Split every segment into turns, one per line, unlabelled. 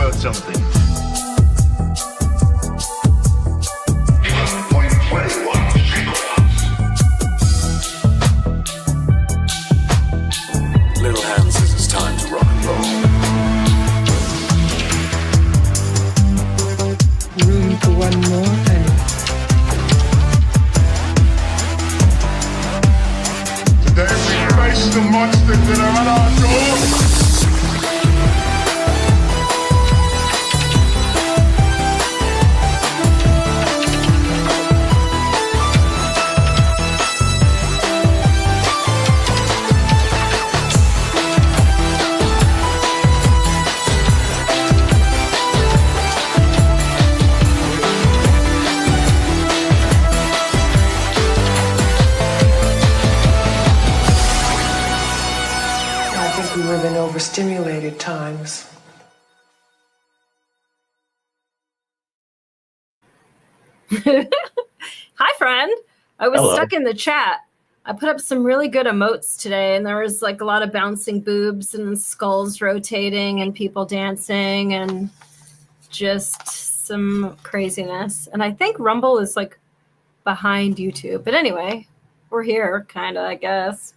about something.
Little Hand says it's time to rock and roll.
Room for one more,
Today we face the monsters that are at our door.
We live in overstimulated times.
Hi, friend. I was
Hello.
stuck in the chat. I put up some really good emotes today, and there was like a lot of bouncing boobs and skulls rotating and people dancing and just some craziness. And I think Rumble is like behind YouTube. But anyway, we're here, kind of, I guess.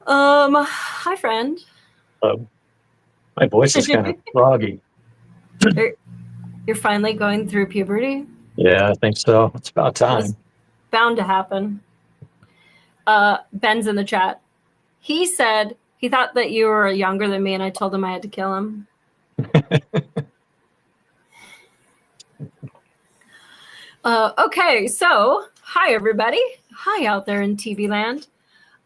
Hi, friend.
My voice is kind of froggy.
You're finally going through puberty?
Yeah, I think so. It's about time.
It's bound to happen. Ben's in the chat. He said he thought that you were younger than me, and I told him I had to kill him. Okay, so hi, everybody. Hi out there in TV land.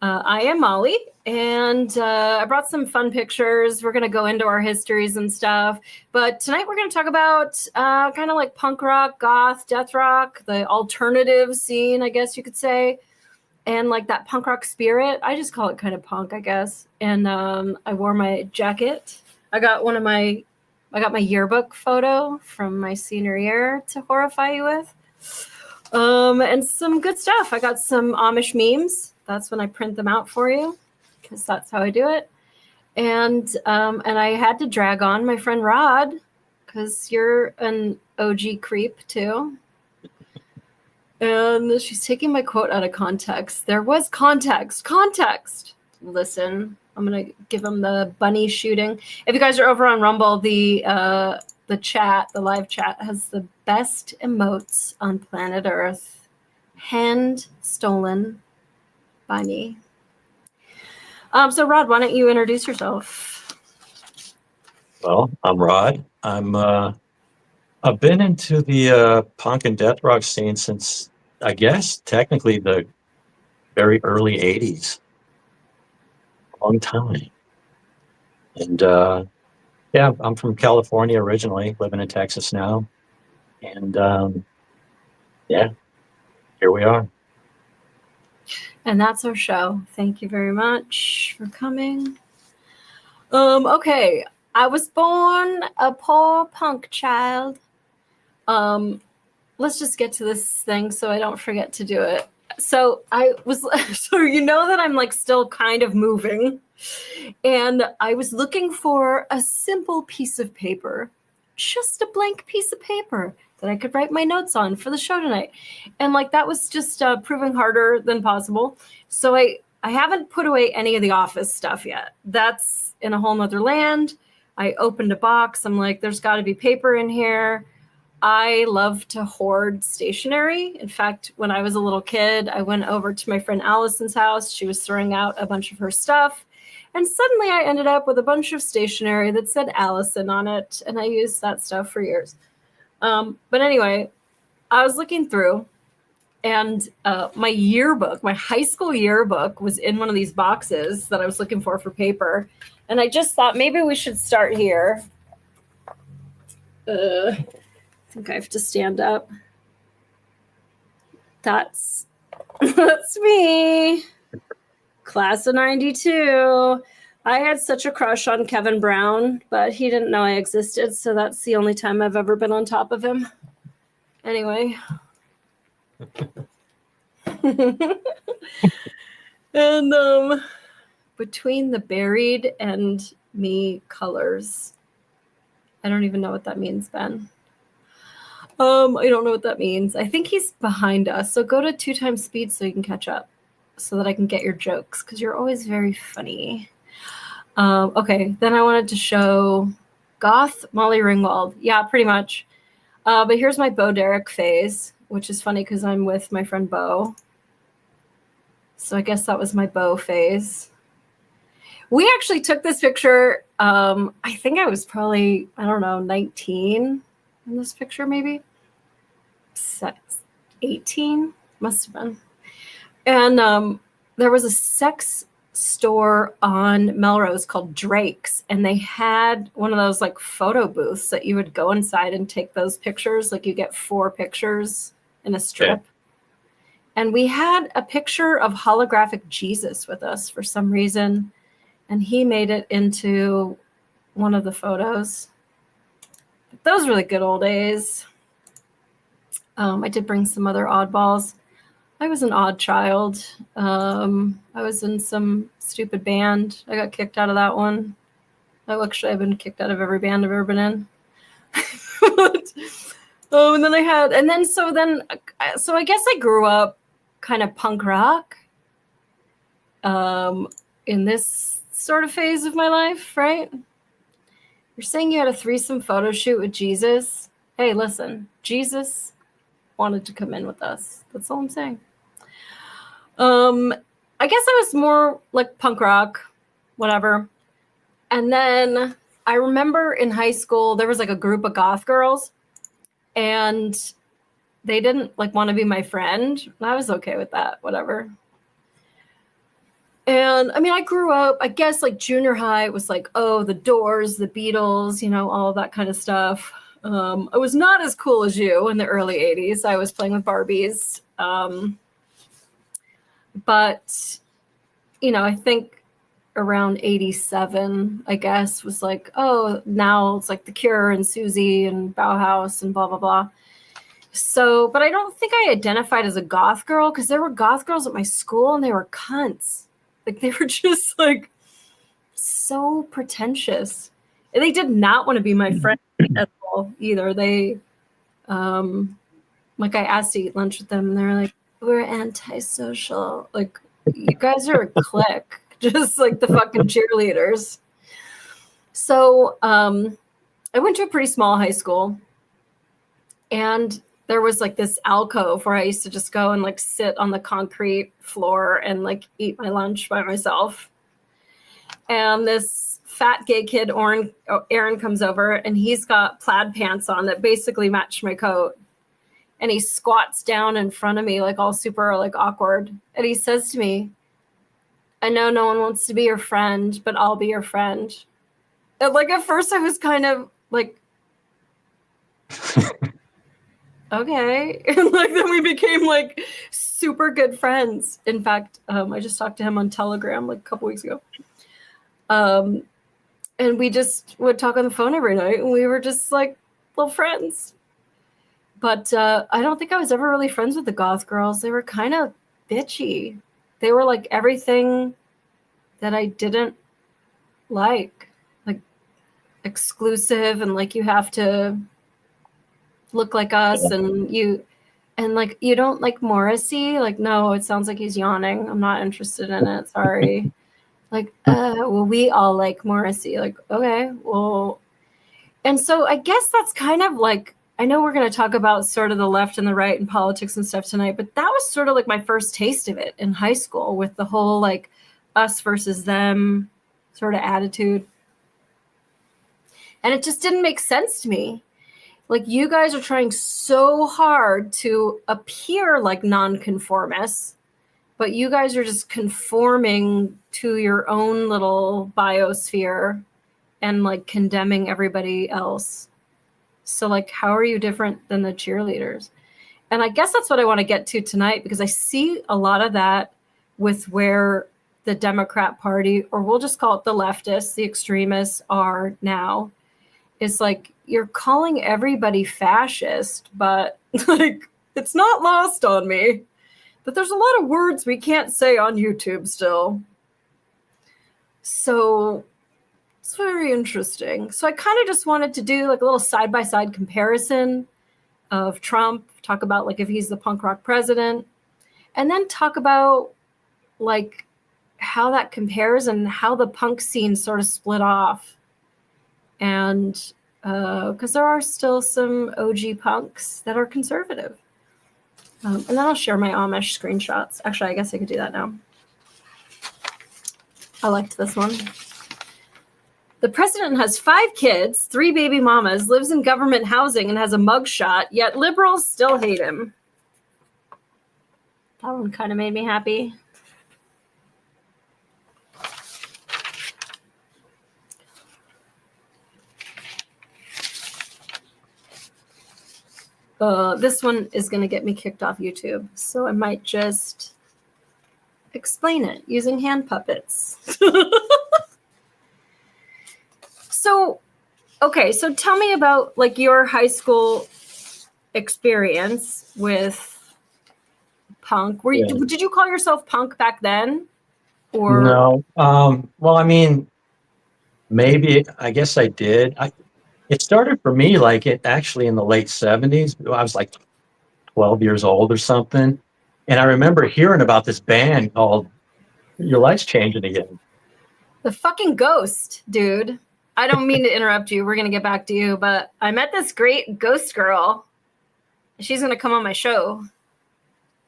I am Molly, and I brought some fun pictures. We're going to go into our histories and stuff. But tonight we're going to talk about kind of like punk rock, goth, death rock, the alternative scene, I guess you could say, and like that punk rock spirit. I just call it kind of punk, I guess. And I wore my jacket. I got my yearbook photo from my senior year to horrify you with. And some good stuff. I got some Amish memes. That's when I print them out for you, because that's how I do it. And I had to drag on my friend Rod, because you're an OG creep too. And she's taking my quote out of context. There was context. Context. Listen, I'm gonna give him the bunny shooting. If you guys are over on Rumble, the chat, the live chat, has the best emotes on planet Earth. Hand stolen bunny. So Rod, why don't you introduce yourself?
Well, I'm Rod. I've been into the punk and death rock scene since, I guess, technically the very early 80s. A long time. And yeah, I'm from California originally, living in Texas now. And yeah, here we are.
And that's our show. Thank you very much for coming. Okay, I was born a poor punk child. Let's just get to this thing so I don't forget to do it. So so you know that I'm like still kind of moving, and I was looking for a simple piece of paper, just a blank piece of paper that I could write my notes on for the show tonight. And like that was just proving harder than possible. So I haven't put away any of the office stuff yet. That's in a whole nother land. I opened a box. I'm like, there's got to be paper in here. I love to hoard stationery. In fact, when I was a little kid, I went over to my friend Allison's house. She was throwing out a bunch of her stuff. And suddenly I ended up with a bunch of stationery that said Allison on it. And I used that stuff for years. But anyway, I was looking through, and my yearbook, my high school yearbook, was in one of these boxes that I was looking for paper. And I just thought maybe we should start here. I think I have to stand up. That's me. Class of 92. I had such a crush on Kevin Brown, but he didn't know I existed, so that's the only time I've ever been on top of him. Anyway. And between the buried and me colors, I don't even know what that means, Ben. I don't know what that means. I think he's behind us. So go to 2 times speed so you can catch up, so that I can get your jokes, because you're always very funny. Okay, then I wanted to show Goth Molly Ringwald. Yeah, pretty much. But here's my Bo Derek phase, which is funny because I'm with my friend Bo. So I guess that was my Bo phase. We actually took this picture. I think I was probably, I don't know, 19 in this picture, maybe 18, must have been. And there was a sex store on Melrose called Drake's, and they had one of those like photo booths that you would go inside and take those pictures. Like you get 4 pictures in a strip. Yeah. And we had a picture of holographic Jesus with us for some reason, and he made it into one of the photos. But those were the good old days. I did bring some other oddballs. I was an odd child. I was in some stupid band. I got kicked out of that one. I've been kicked out of every band I've ever been in. So I guess I grew up kind of punk rock in this sort of phase of my life, right? You're saying you had a threesome photo shoot with Jesus. Hey, listen, Jesus wanted to come in with us. That's all I'm saying. I guess I was more like punk rock, whatever. And then I remember in high school, there was like a group of goth girls, and they didn't like want to be my friend. I was okay with that, whatever. And I mean, I grew up, I guess like junior high, it was like, oh, the Doors, the Beatles, you know, all that kind of stuff. I was not as cool as you in the early 80s. I was playing with Barbies. But, you know, I think around 87, I guess, was like, oh, now it's like The Cure and Susie and Bauhaus and blah, blah, blah. So, but I don't think I identified as a goth girl, because there were goth girls at my school and they were cunts. Like they were just like so pretentious. And they did not want to be my friend at all either. They, like I asked to eat lunch with them and they were like, we're antisocial. Like, you guys are a clique, just like the fucking cheerleaders. So I went to a pretty small high school, and there was like this alcove where I used to just go and like sit on the concrete floor and like eat my lunch by myself. And this fat gay kid, Aaron, comes over, and he's got plaid pants on that basically match my coat. And he squats down in front of me, like all super like awkward. And he says to me, I know no one wants to be your friend, but I'll be your friend. And like at first I was kind of like, okay. And like then we became like super good friends. In fact, I just talked to him on Telegram like a couple weeks ago. And we just would talk on the phone every night, and we were just like little friends. But I don't think I was ever really friends with the goth girls. They were kind of bitchy. They were like everything that I didn't like exclusive, and like you have to look like us, and you don't like Morrissey. Like, no, it sounds like he's yawning. I'm not interested in it. Sorry. Like, well, we all like Morrissey. Like, okay, well, and so I guess that's kind of like, I know we're going to talk about sort of the left and the right and politics and stuff tonight, but that was sort of like my first taste of it in high school, with the whole like us versus them sort of attitude. And it just didn't make sense to me. Like, you guys are trying so hard to appear like nonconformists, but you guys are just conforming to your own little biosphere and like condemning everybody else. So like, how are you different than the cheerleaders? And I guess that's what I want to get to tonight, because I see a lot of that with where the Democrat Party, or we'll just call it the leftists, the extremists, are now. It's like, you're calling everybody fascist, but like, it's not lost on me that there's a lot of words we can't say on YouTube still. So It's very interesting. So I kind of just wanted to do like a little side-by-side comparison of Trump, talk about like if he's the punk rock president, and then talk about like how that compares and how the punk scene sort of split off. And because there are still some OG punks that are conservative. And then I'll share my Amish screenshots. Actually, I guess I could do that now. I liked this one. The president has 5 kids, 3 baby mamas, lives in government housing, and has a mugshot, yet liberals still hate him. That one kind of made me happy. This one is going to get me kicked off YouTube, so I might just explain it using hand puppets. So tell me about like your high school experience with punk. Did you call yourself punk back then? Or
No. Well, I mean, maybe, I guess I did. It started for me like it actually in the late 70s. I was like 12 years old or something. And I remember hearing about this band called Your Life's Changing Again.
The fucking Ghost, dude. I don't mean to interrupt you. We're going to get back to you, but I met this great ghost girl. She's going to come on my show.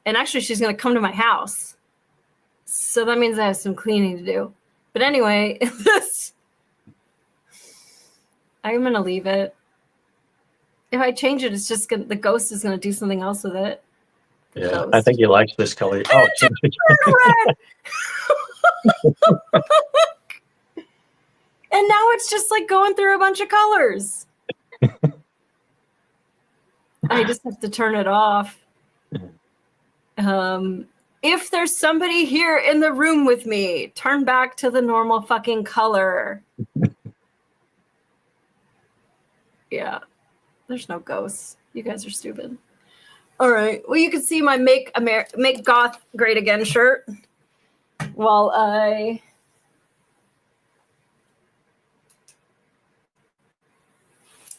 And actually, she's going to come to my house. So that means I have some cleaning to do. But anyway, I'm going to leave it. If I change it, it's just the ghost is going to do something else with it.
Yeah,
Ghost.
I think you liked this color. Oh,
Turn red. And now it's just like going through a bunch of colors. I just have to turn it off. If there's somebody here in the room with me, turn back to the normal fucking color. Yeah, there's no ghosts. You guys are stupid. All right. Well, you can see my Make Goth Great Again shirt while I...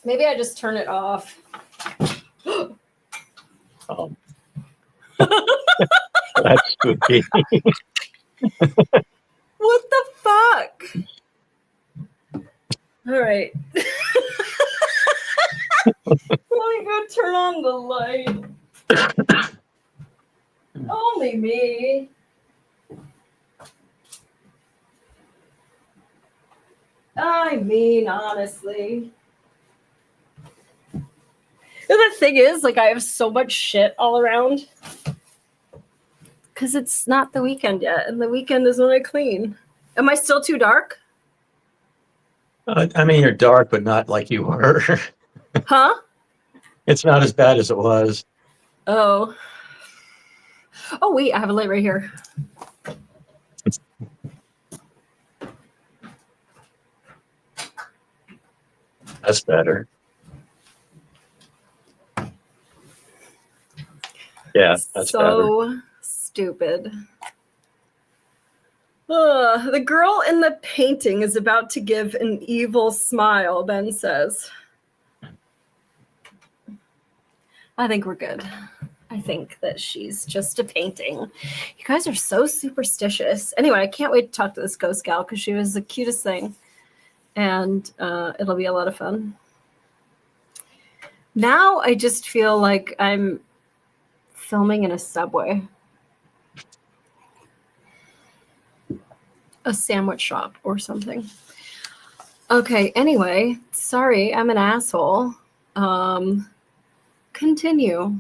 Maybe I just turn it off.
That's spooky.
What the fuck? All right. Let me go turn on the light. Only me. I mean, honestly. And the thing is, like, I have so much shit all around. Because it's not the weekend yet, and the weekend is when I clean. Am I still too dark?
I mean, you're dark, but not like you were.
Huh?
It's not as bad as it was.
Oh. Oh, wait, I have a light right here.
That's better. Yeah, that's
so
better.
Stupid. The girl in the painting is about to give an evil smile, Ben says. I think we're good. I think that she's just a painting. You guys are so superstitious. Anyway, I can't wait to talk to this ghost gal because she was the cutest thing. And it'll be a lot of fun. Now I just feel like I'm filming in a subway. A sandwich shop or something. Okay, anyway, sorry, I'm an asshole. Continue.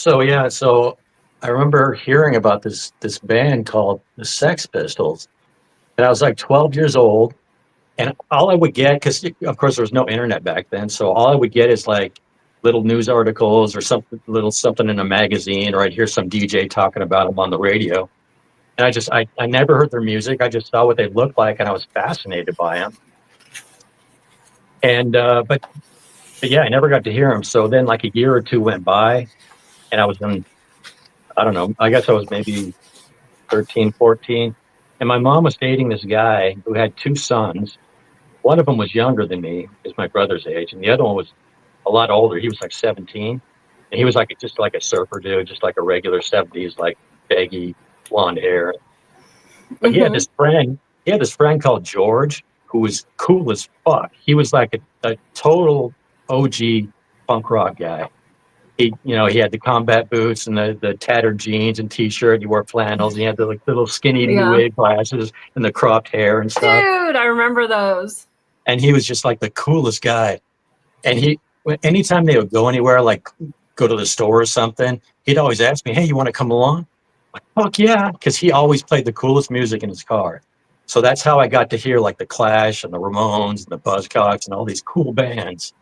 So I remember hearing about this band called the Sex Pistols. And I was like 12 years old. And all I would get, because of course there was no internet back then, so all I would get is like little news articles or something in a magazine, or I'd hear some DJ talking about them on the radio. And I never heard their music. I just saw what they looked like, and I was fascinated by them. And but yeah, I never got to hear them. So then like a year or two went by, and I was in, I don't know, I guess I was maybe 13, 14. And my mom was dating this guy who had 2 sons. One of them was younger than me, is my brother's age, and the other one was a lot older. He was like 17, and he was like just like a surfer dude, just like a regular 70s, like baggy blonde hair. But he had this friend. He had this friend called George, who was cool as fuck. He was like a total OG punk rock guy. He had the combat boots and the tattered jeans and t-shirt. He wore flannels. He had the like little skinny
Yeah.
wig glasses and the cropped hair and stuff.
Dude, I remember those.
And he was just like the coolest guy. And anytime they would go anywhere, like go to the store or something, he'd always ask me, "Hey, you want to come along?" Like, fuck yeah, because he always played the coolest music in his car. So that's how I got to hear like the Clash and the Ramones and the Buzzcocks and all these cool bands.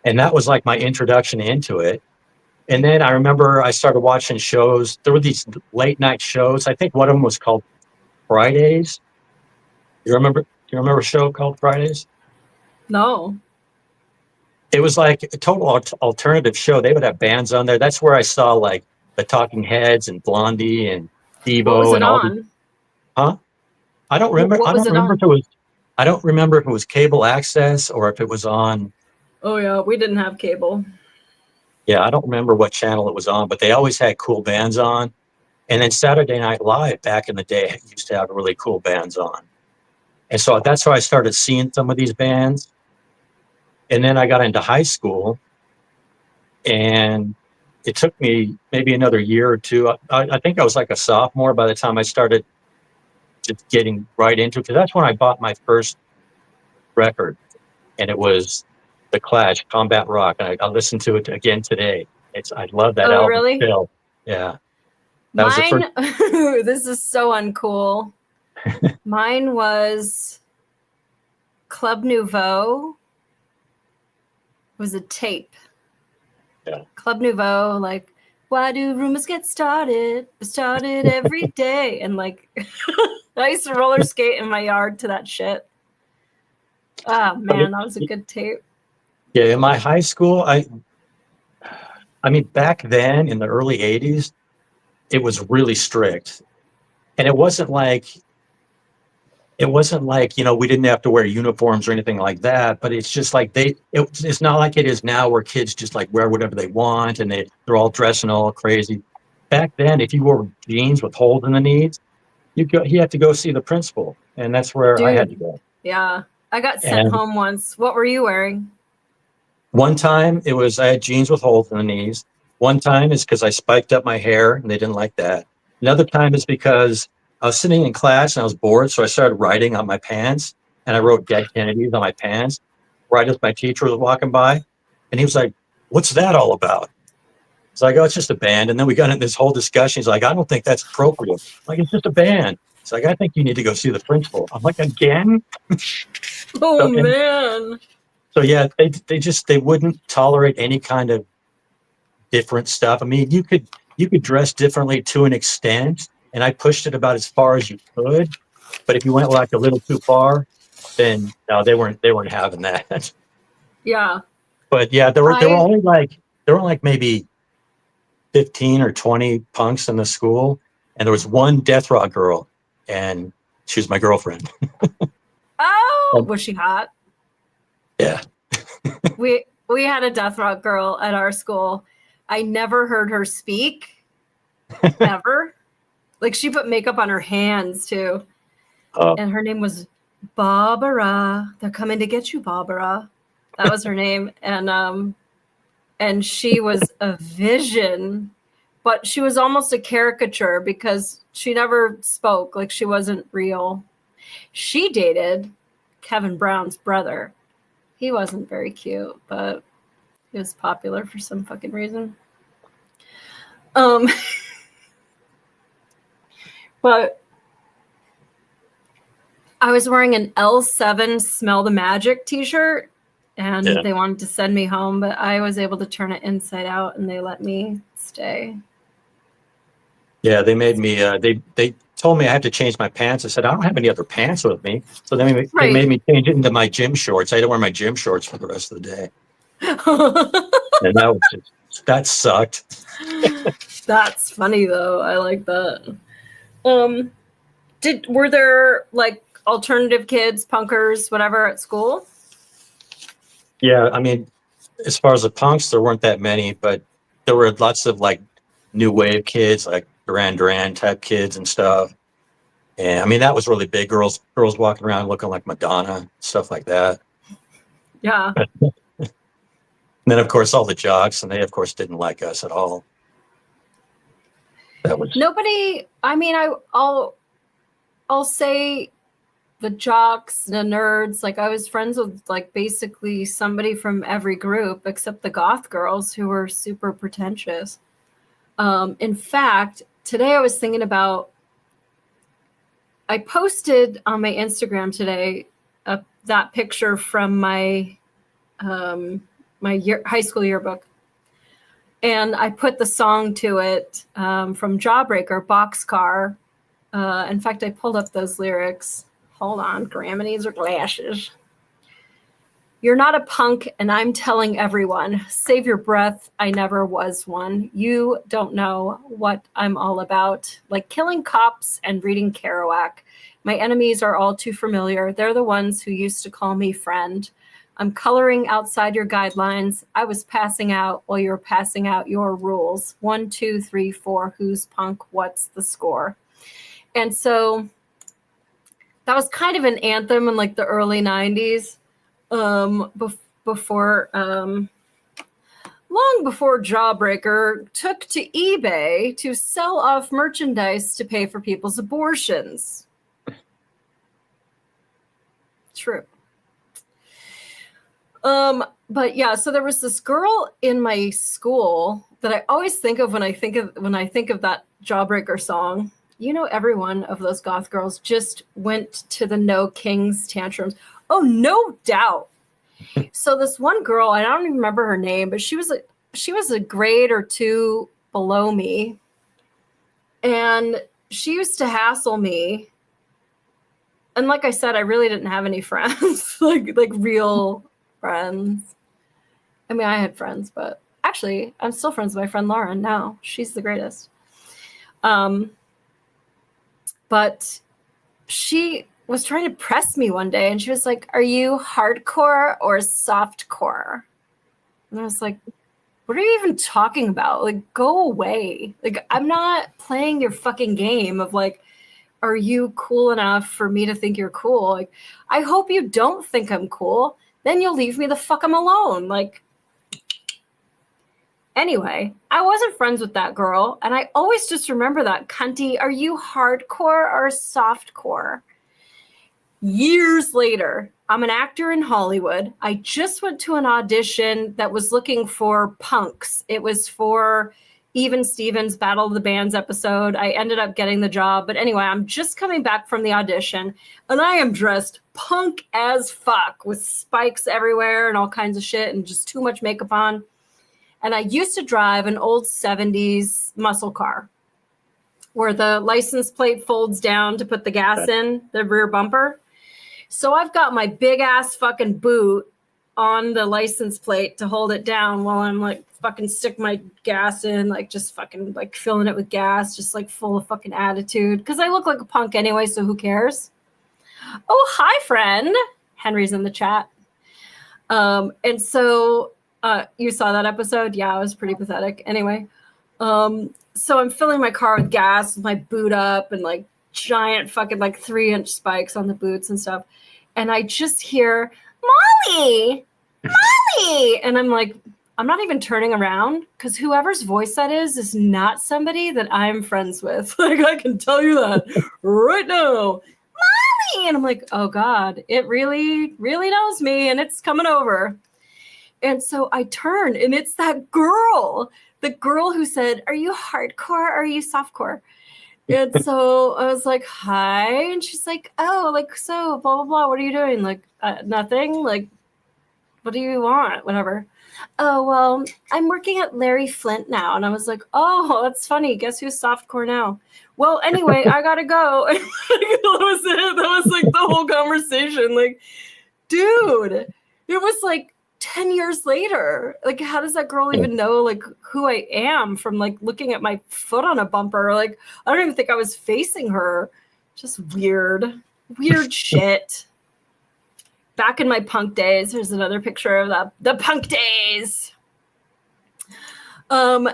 And that was like my introduction into it. And then I remember I started watching shows. There were these late night shows. I think one of them was called Fridays. Do you remember a show called Fridays?
No.
It was like a total alternative show. They would have bands on there. That's where I saw like the Talking Heads and Blondie and Devo
What was it
and all
on?
these. Huh? I don't remember.
What was it on?
I don't remember if it was cable access or if it was on.
Oh yeah, we didn't have cable.
Yeah, I don't remember what channel it was on, but they always had cool bands on. And then Saturday Night Live back in the day used to have really cool bands on. And so that's how I started seeing some of these bands. And then I got into high school, and it took me maybe another year or two. I think I was like a sophomore by the time I started just getting right into it, because that's when I bought my first record, and it was The Clash, Combat Rock. And I listened to it again today. I love that album
really?
still. Yeah. That was the
Mine, this is so uncool. Mine was Club Nouveau. It was a tape.
Yeah.
Club Nouveau, like, why do rumors get started? Started every day. And like, I used to roller skate in my yard to that shit. Oh man, that was a good tape.
Yeah, in my high school, I mean, back then in the early 80s, it was really strict. And it wasn't like, we didn't have to wear uniforms or anything like that, but it's just like it's not like it is now where kids just like wear whatever they want and they're all dressing all crazy. Back then, if you wore jeans with holes in the knees, you had to go see the principal. And that's where I had to go.
Yeah. I got sent home once. What were you wearing?
One time I had jeans with holes in the knees. One time is because I spiked up my hair and they didn't like that. Another time is because I was sitting in class and I was bored, so I started writing on my pants, and I wrote Dead Kennedys on my pants right as my teacher was walking by. And he was like, "What's that all about?" So I go, "It's just a band." And then we got into this whole discussion. He's like, "I don't think that's appropriate." I'm like, "It's just a band." He's like, "I think you need to go see the principal." I'm like, "Again?"
Oh, man.
So yeah, they wouldn't tolerate any kind of different stuff. I mean, you could dress differently to an extent, and I pushed it about as far as you could. But if you went like a little too far, then no, they weren't having that.
Yeah.
But yeah, there were only like maybe 15 or 20 punks in the school, and there was one death rock girl, and she was my girlfriend.
Oh, was she hot?
Yeah.
We had a death rock girl at our school. I never heard her speak, ever. Like, she put makeup on her hands too, and her name was Barbara. They're coming to get you, Barbara. That was her name, and she was a vision, but she was almost a caricature because she never spoke. Like, she wasn't real. She dated Kevin Brown's brother. He wasn't very cute, but he was popular for some fucking reason. But I was wearing an L7 Smell the Magic t-shirt, and they wanted to send me home, but I was able to turn it inside out, and they let me stay.
Yeah, they made me. They told me I had to change my pants. I said I don't have any other pants with me, so they made me change it into my gym shorts. I had to wear my gym shorts for the rest of the day, and that sucked.
That's funny though. I like that. Were there like alternative kids, punkers, whatever at school?
Yeah, I mean, as far as the punks, there weren't that many, but there were lots of like new wave kids, like Duran Duran type kids and stuff. And I mean, that was really big. Girls walking around looking like Madonna, stuff like that.
Yeah.
And then, of course, all the jocks, and they, of course, didn't like us at all. That was
Nobody. I mean, I'll say the jocks, the nerds. Like I was friends with like basically somebody from every group except the goth girls who were super pretentious. In fact, today I was thinking about. I posted on my Instagram today that picture from my high school yearbook, and I put the song to it from Jawbreaker, Boxcar. In fact, I pulled up those lyrics. Hold on, Grandma needs her glasses. You're not a punk, and I'm telling everyone, save your breath, I never was one. You don't know what I'm all about. Like killing cops and reading Kerouac. My enemies are all too familiar. They're the ones who used to call me friend. I'm coloring outside your guidelines. I was passing out while you were passing out your rules. 1, 2, 3, 4, who's punk? What's the score? And so that was kind of an anthem in like the early 90s. Before long before Jawbreaker took to eBay to sell off merchandise to pay for people's abortions. True. But yeah, so there was this girl in my school that I always think of when I think of that Jawbreaker song. You know, every one of those goth girls just went to the No Kings tantrums. Oh, no doubt. So this one girl, I don't even remember her name, but she was a grade or two below me. And she used to hassle me. And like I said, I really didn't have any friends, like real friends. I mean, I had friends, but actually I'm still friends with my friend Lauren now. She's the greatest. But she was trying to press me one day, and she was like, are you hardcore or softcore? And I was like, what are you even talking about? Like, go away. Like, I'm not playing your fucking game of like, are you cool enough for me to think you're cool? Like, I hope you don't think I'm cool. Then you'll leave me the fuck alone. Like, anyway, I wasn't friends with that girl, and I always just remember that cunty, are you hardcore or softcore? Years later, I'm an actor in Hollywood. I just went to an audition that was looking for punks. It was for Even Stevens' Battle of the Bands episode. I ended up getting the job. But anyway, I'm just coming back from the audition, and I am dressed punk as fuck with spikes everywhere and all kinds of shit and just too much makeup on. And I used to drive an old 70s muscle car where the license plate folds down to put the gas in, the rear bumper. So I've got my big ass fucking boot on the license plate to hold it down while I'm like fucking stick my gas in, like just fucking like filling it with gas, just like full of fucking attitude. Because I look like a punk anyway, so who cares? Oh, hi, friend. Henry's in the chat. And so you saw that episode? Yeah, it was pretty pathetic. Anyway, so I'm filling my car with gas with my boot up and like giant fucking like 3-inch spikes on the boots and stuff. And I just hear, Molly! And I'm like, I'm not even turning around because whoever's voice that is not somebody that I'm friends with. Like, I can tell you that right now. Molly! And I'm like, oh God, it really, really knows me and it's coming over. And so I turn and it's that girl, the girl who said, are you hardcore or are you softcore? And so I was like, hi. And she's like, oh, like, so blah, blah, blah. What are you doing? Like, nothing. Like, what do you want? Whatever. Oh, well, I'm working at Larry Flint now. And I was like, oh, that's funny. Guess who's softcore now? Well, anyway, I got to go. That was it. That was like the whole conversation. Like, dude, it was like 10 years later. Like, how does that girl even know like who I am from like looking at my foot on a bumper? Like, I don't even think I was facing her. Just weird shit. Back in my punk days, there's another picture of the punk days. Then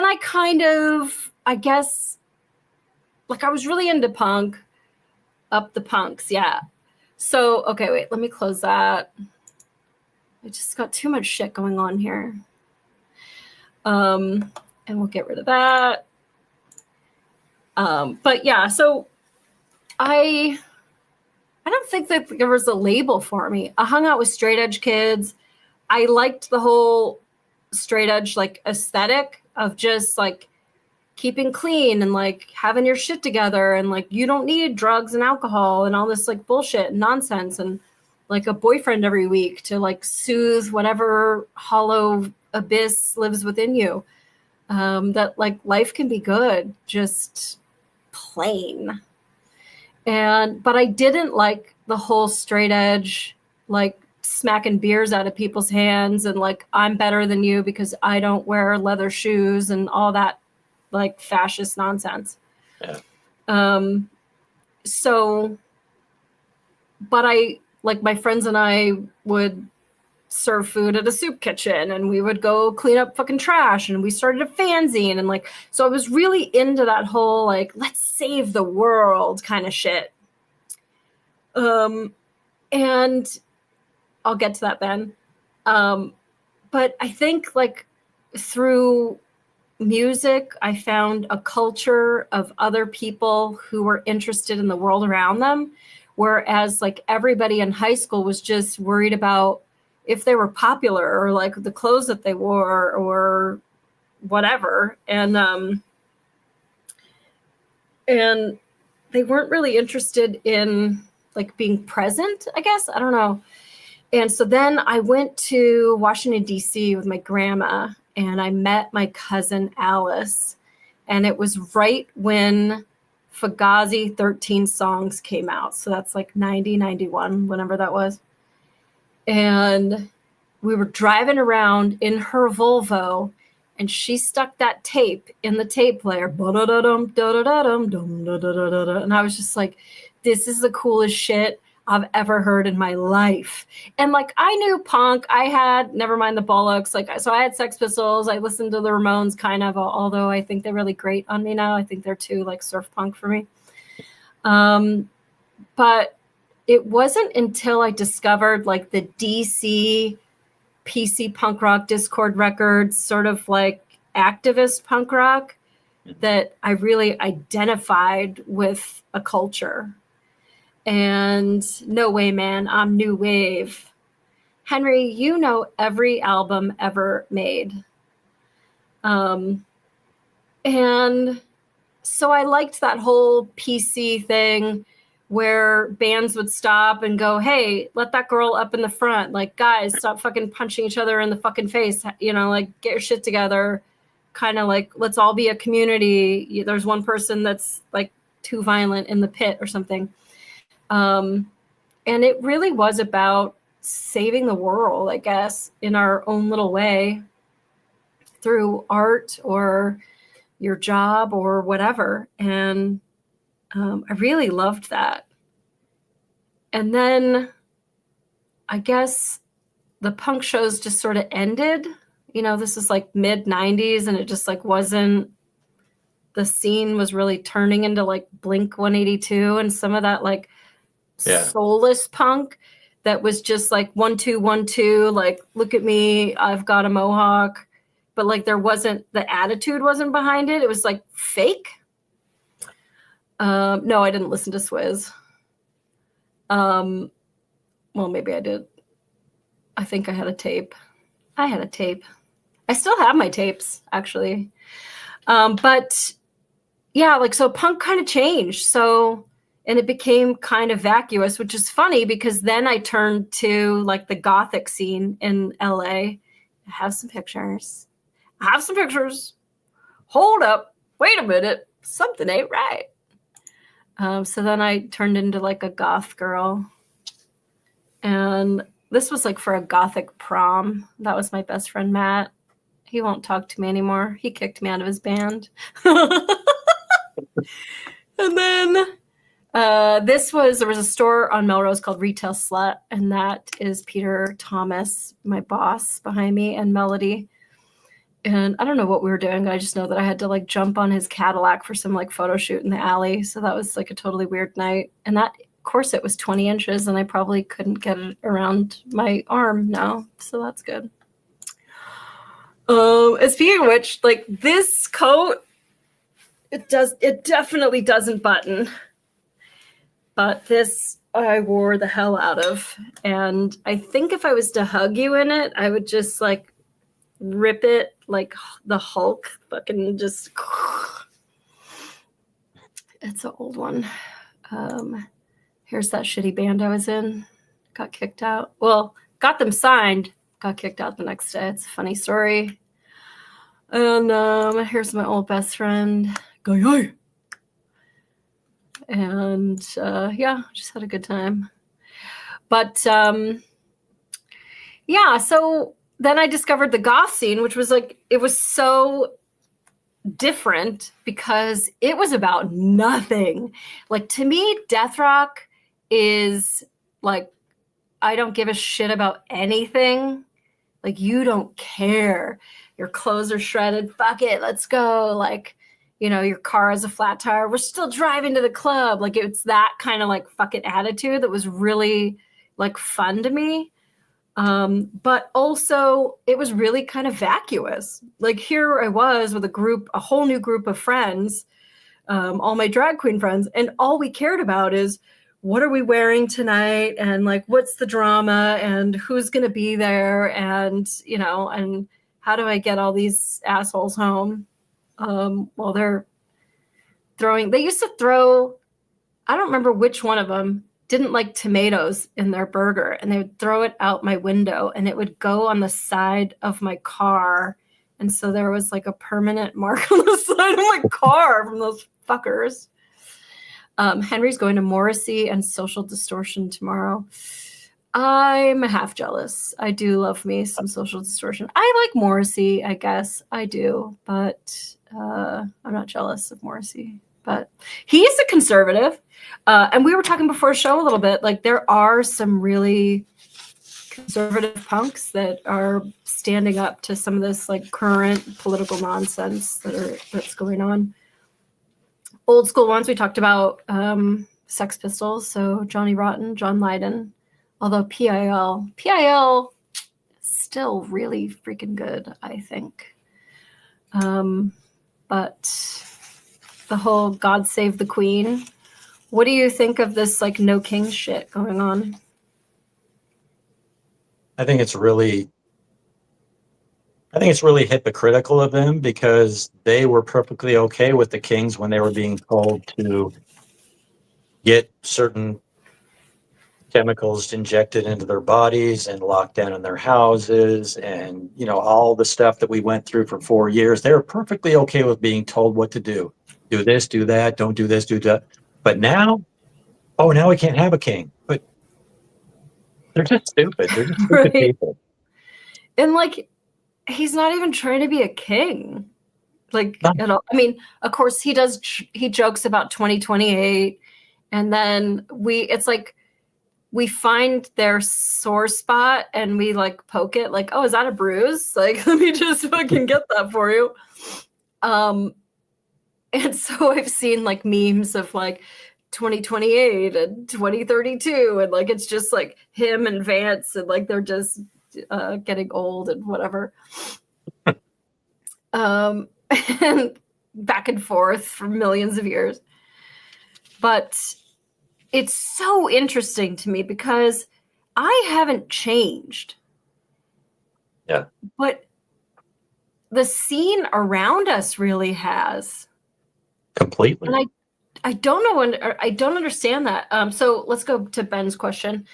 I kind of, I guess, like I was really into punk, Up the Punks, yeah. So, okay, wait, let me close that. I just got too much shit going on here. And we'll get rid of that. But yeah, so I don't think that there was a label for me. I hung out with straight edge kids. I liked the whole straight edge like aesthetic of just like keeping clean and like having your shit together and like you don't need drugs and alcohol and all this like bullshit and nonsense and like a boyfriend every week to like soothe whatever hollow abyss lives within you. That like life can be good, just plain. But I didn't like the whole straight edge, like smacking beers out of people's hands and like, I'm better than you because I don't wear leather shoes and all that like fascist nonsense.
Yeah.
But I, like my friends and I would serve food at a soup kitchen and we would go clean up fucking trash and we started a fanzine and like, so I was really into that whole like, let's save the world kind of shit. And I'll get to that then. But I think like through music, I found a culture of other people who were interested in the world around them. Whereas like everybody in high school was just worried about if they were popular or like the clothes that they wore or whatever. And they weren't really interested in like being present, I guess. I don't know. And so then I went to Washington, D.C. with my grandma and I met my cousin Alice. And it was right when Fugazi 13 Songs came out. So that's like 90, 91, whenever that was. And we were driving around in her Volvo and she stuck that tape in the tape player. And I was just like, this is the coolest shit I've ever heard in my life. And like, I knew punk. I had Nevermind the Bollocks. Like, so I had Sex Pistols. I listened to the Ramones kind of, although I think they're really great on me now. I think they're too like surf punk for me. But it wasn't until I discovered like the DC PC punk rock Discord records, sort of like activist punk rock, that I really identified with a culture. And no way, man, I'm new wave. Henry, you know every album ever made. And so I liked that whole PC thing where bands would stop and go, hey, let that girl up in the front. Like, guys, stop fucking punching each other in the fucking face. You know, like, get your shit together. Kind of like, let's all be a community. There's one person that's like too violent in the pit or something. And it really was about saving the world, I guess, in our own little way through art or your job or whatever. And I really loved that. And then I guess the punk shows just sort of ended. You know, this is like mid 90s and it just like wasn't, the scene was really turning into like Blink 182 and some of that like soulless punk that was just like 1 2 1 2, like, look at me, I've got a mohawk. But like there wasn't, the attitude wasn't behind it. It was like fake. No, I didn't listen to Swizz. Well, maybe I did. I think I had a tape. I still have my tapes, actually. But yeah, like, so punk kind of changed. So, and it became kind of vacuous, which is funny because then I turned to like the gothic scene in LA. I have some pictures. Hold up. Wait a minute. Something ain't right. So then I turned into like a goth girl. And this was like for a gothic prom. That was my best friend, Matt. He won't talk to me anymore. He kicked me out of his band. And then there was a store on Melrose called Retail Slut, and that is Peter Thomas, my boss behind me, and Melody. And I don't know what we were doing. I just know that I had to like jump on his Cadillac for some like photo shoot in the alley. So that was like a totally weird night. And that corset was 20 inches and I probably couldn't get it around my arm now. So that's good. And speaking of which, like this coat, it definitely doesn't button. But this I wore the hell out of. And I think if I was to hug you in it, I would just like rip it like the Hulk, fucking just. It's an old one. Here's that shitty band I was in. Got kicked out. Well, got them signed. Got kicked out the next day. It's a funny story. And here's my old best friend. Go yo. And yeah, just had a good time. But yeah, so then I discovered the goth scene, which was like, it was so different because it was about nothing. Like to me, death rock is like, I don't give a shit about anything. Like you don't care. Your clothes are shredded. Fuck it. Let's go. Like, you know, your car has a flat tire. We're still driving to the club. Like it's that kind of like fuck it attitude that was really like fun to me. But also it was really kind of vacuous. Like here I was with a whole new group of friends, all my drag queen friends. And all we cared about is what are we wearing tonight? And like, what's the drama and who's going to be there? And, you know, and how do I get all these assholes home? Well, they used to throw, I don't remember which one of them didn't like tomatoes in their burger, and they would throw it out my window and it would go on the side of my car. And so there was like a permanent mark on the side of my car from those fuckers. Henry's going to Morrissey and Social Distortion tomorrow. I'm half jealous. I do love me some Social Distortion. I like Morrissey, I guess. I do, but I'm not jealous of Morrissey. But he's a conservative. And we were talking before the show a little bit, like there are some really conservative punks that are standing up to some of this like current political nonsense that's going on. Old school ones, we talked about Sex Pistols, so Johnny Rotten, John Lydon, although PIL still really freaking good, I think. But the whole God Save the Queen. What do you think of this like no king shit going on?
I think it's really hypocritical of them because they were perfectly okay with the kings when they were being told to get certain chemicals injected into their bodies and locked down in their houses and, you know, all the stuff that we went through for 4 years. They were perfectly okay with being told what to do. Do this, do that, don't do this, do that. But now, now we can't have a king. But they're just stupid. They're just stupid
Right.
people.
And like, he's not even trying to be a king. Like
No.
at all. I mean, of course he does. He jokes about 2028, and then it's like we find their sore spot and we like poke it. Like, oh, is that a bruise? Like, let me just fucking get that for you. And so I've seen like memes of like 2028 and 2032, and like it's just like him and Vance, and like they're just getting old and whatever. And back and forth for millions of years. But it's so interesting to me because I haven't changed.
Yeah.
But the scene around us really has.
Completely.
And I don't know, I don't understand that. So let's go to Ben's question.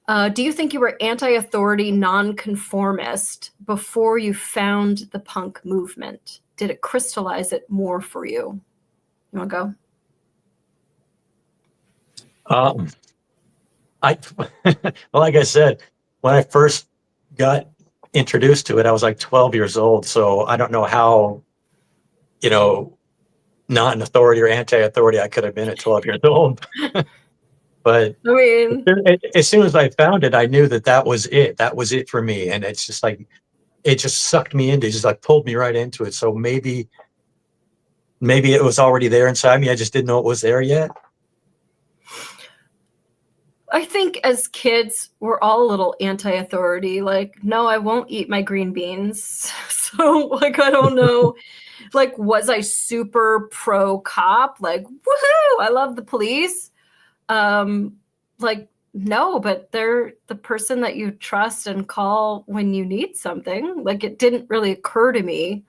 Do you think you were anti-authority, non-conformist before you found the punk movement? Did it crystallize it more for you? You want to go?
Like I said, when I first got introduced to it, I was like 12 years old. So I don't know how, not an authority or anti-authority I could have been at 12 years old. But
I mean,
as soon as I found it, I knew that was it. That was it for me. And it's just like, it just sucked me into, just like pulled me right into it. So maybe it was already there inside me. I just didn't know it was there yet.
I think as kids, we're all a little anti-authority. Like, no, I won't eat my green beans. So, like, I don't know. Like, was I super pro cop? Like, woohoo! I love the police. Like, no, but they're the person that you trust and call when you need something. Like, it didn't really occur to me.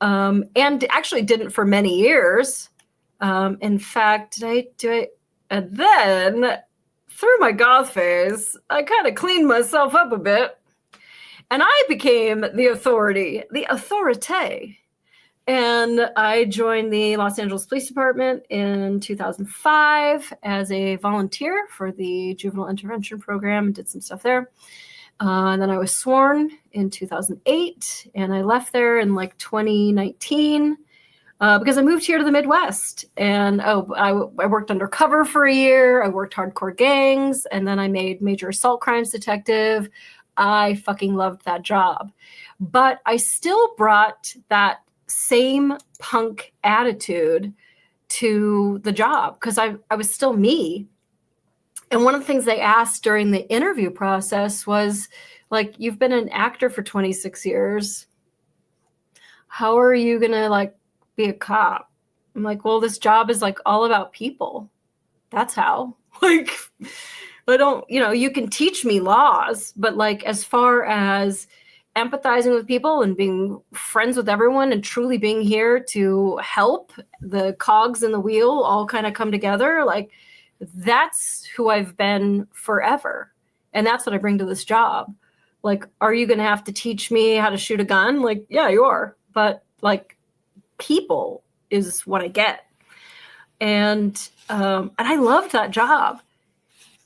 And actually didn't for many years. In fact, and then through my goth phase, I kind of cleaned myself up a bit, and I became the authority. And I joined the Los Angeles Police Department in 2005 as a volunteer for the Juvenile Intervention Program and did some stuff there. And then I was sworn in 2008, and I left there in like 2019 because I moved here to the Midwest. And I worked undercover for a year. I worked hardcore gangs, and then I made major assault crimes detective. I fucking loved that job. But I still brought that same punk attitude to the job because I was still me. And one of the things they asked during the interview process was, like, you've been an actor for 26 years. How are you going to, like, be a cop? I'm like, well, this job is, like, all about people. That's how. Like, I don't, you can teach me laws, but, like, as far as empathizing with people and being friends with everyone and truly being here to help the cogs in the wheel all kind of come together, like, that's who I've been forever. And that's what I bring to this job. Like, are you going to have to teach me how to shoot a gun? Like, yeah, you are. But, like, people is what I get. And I loved that job.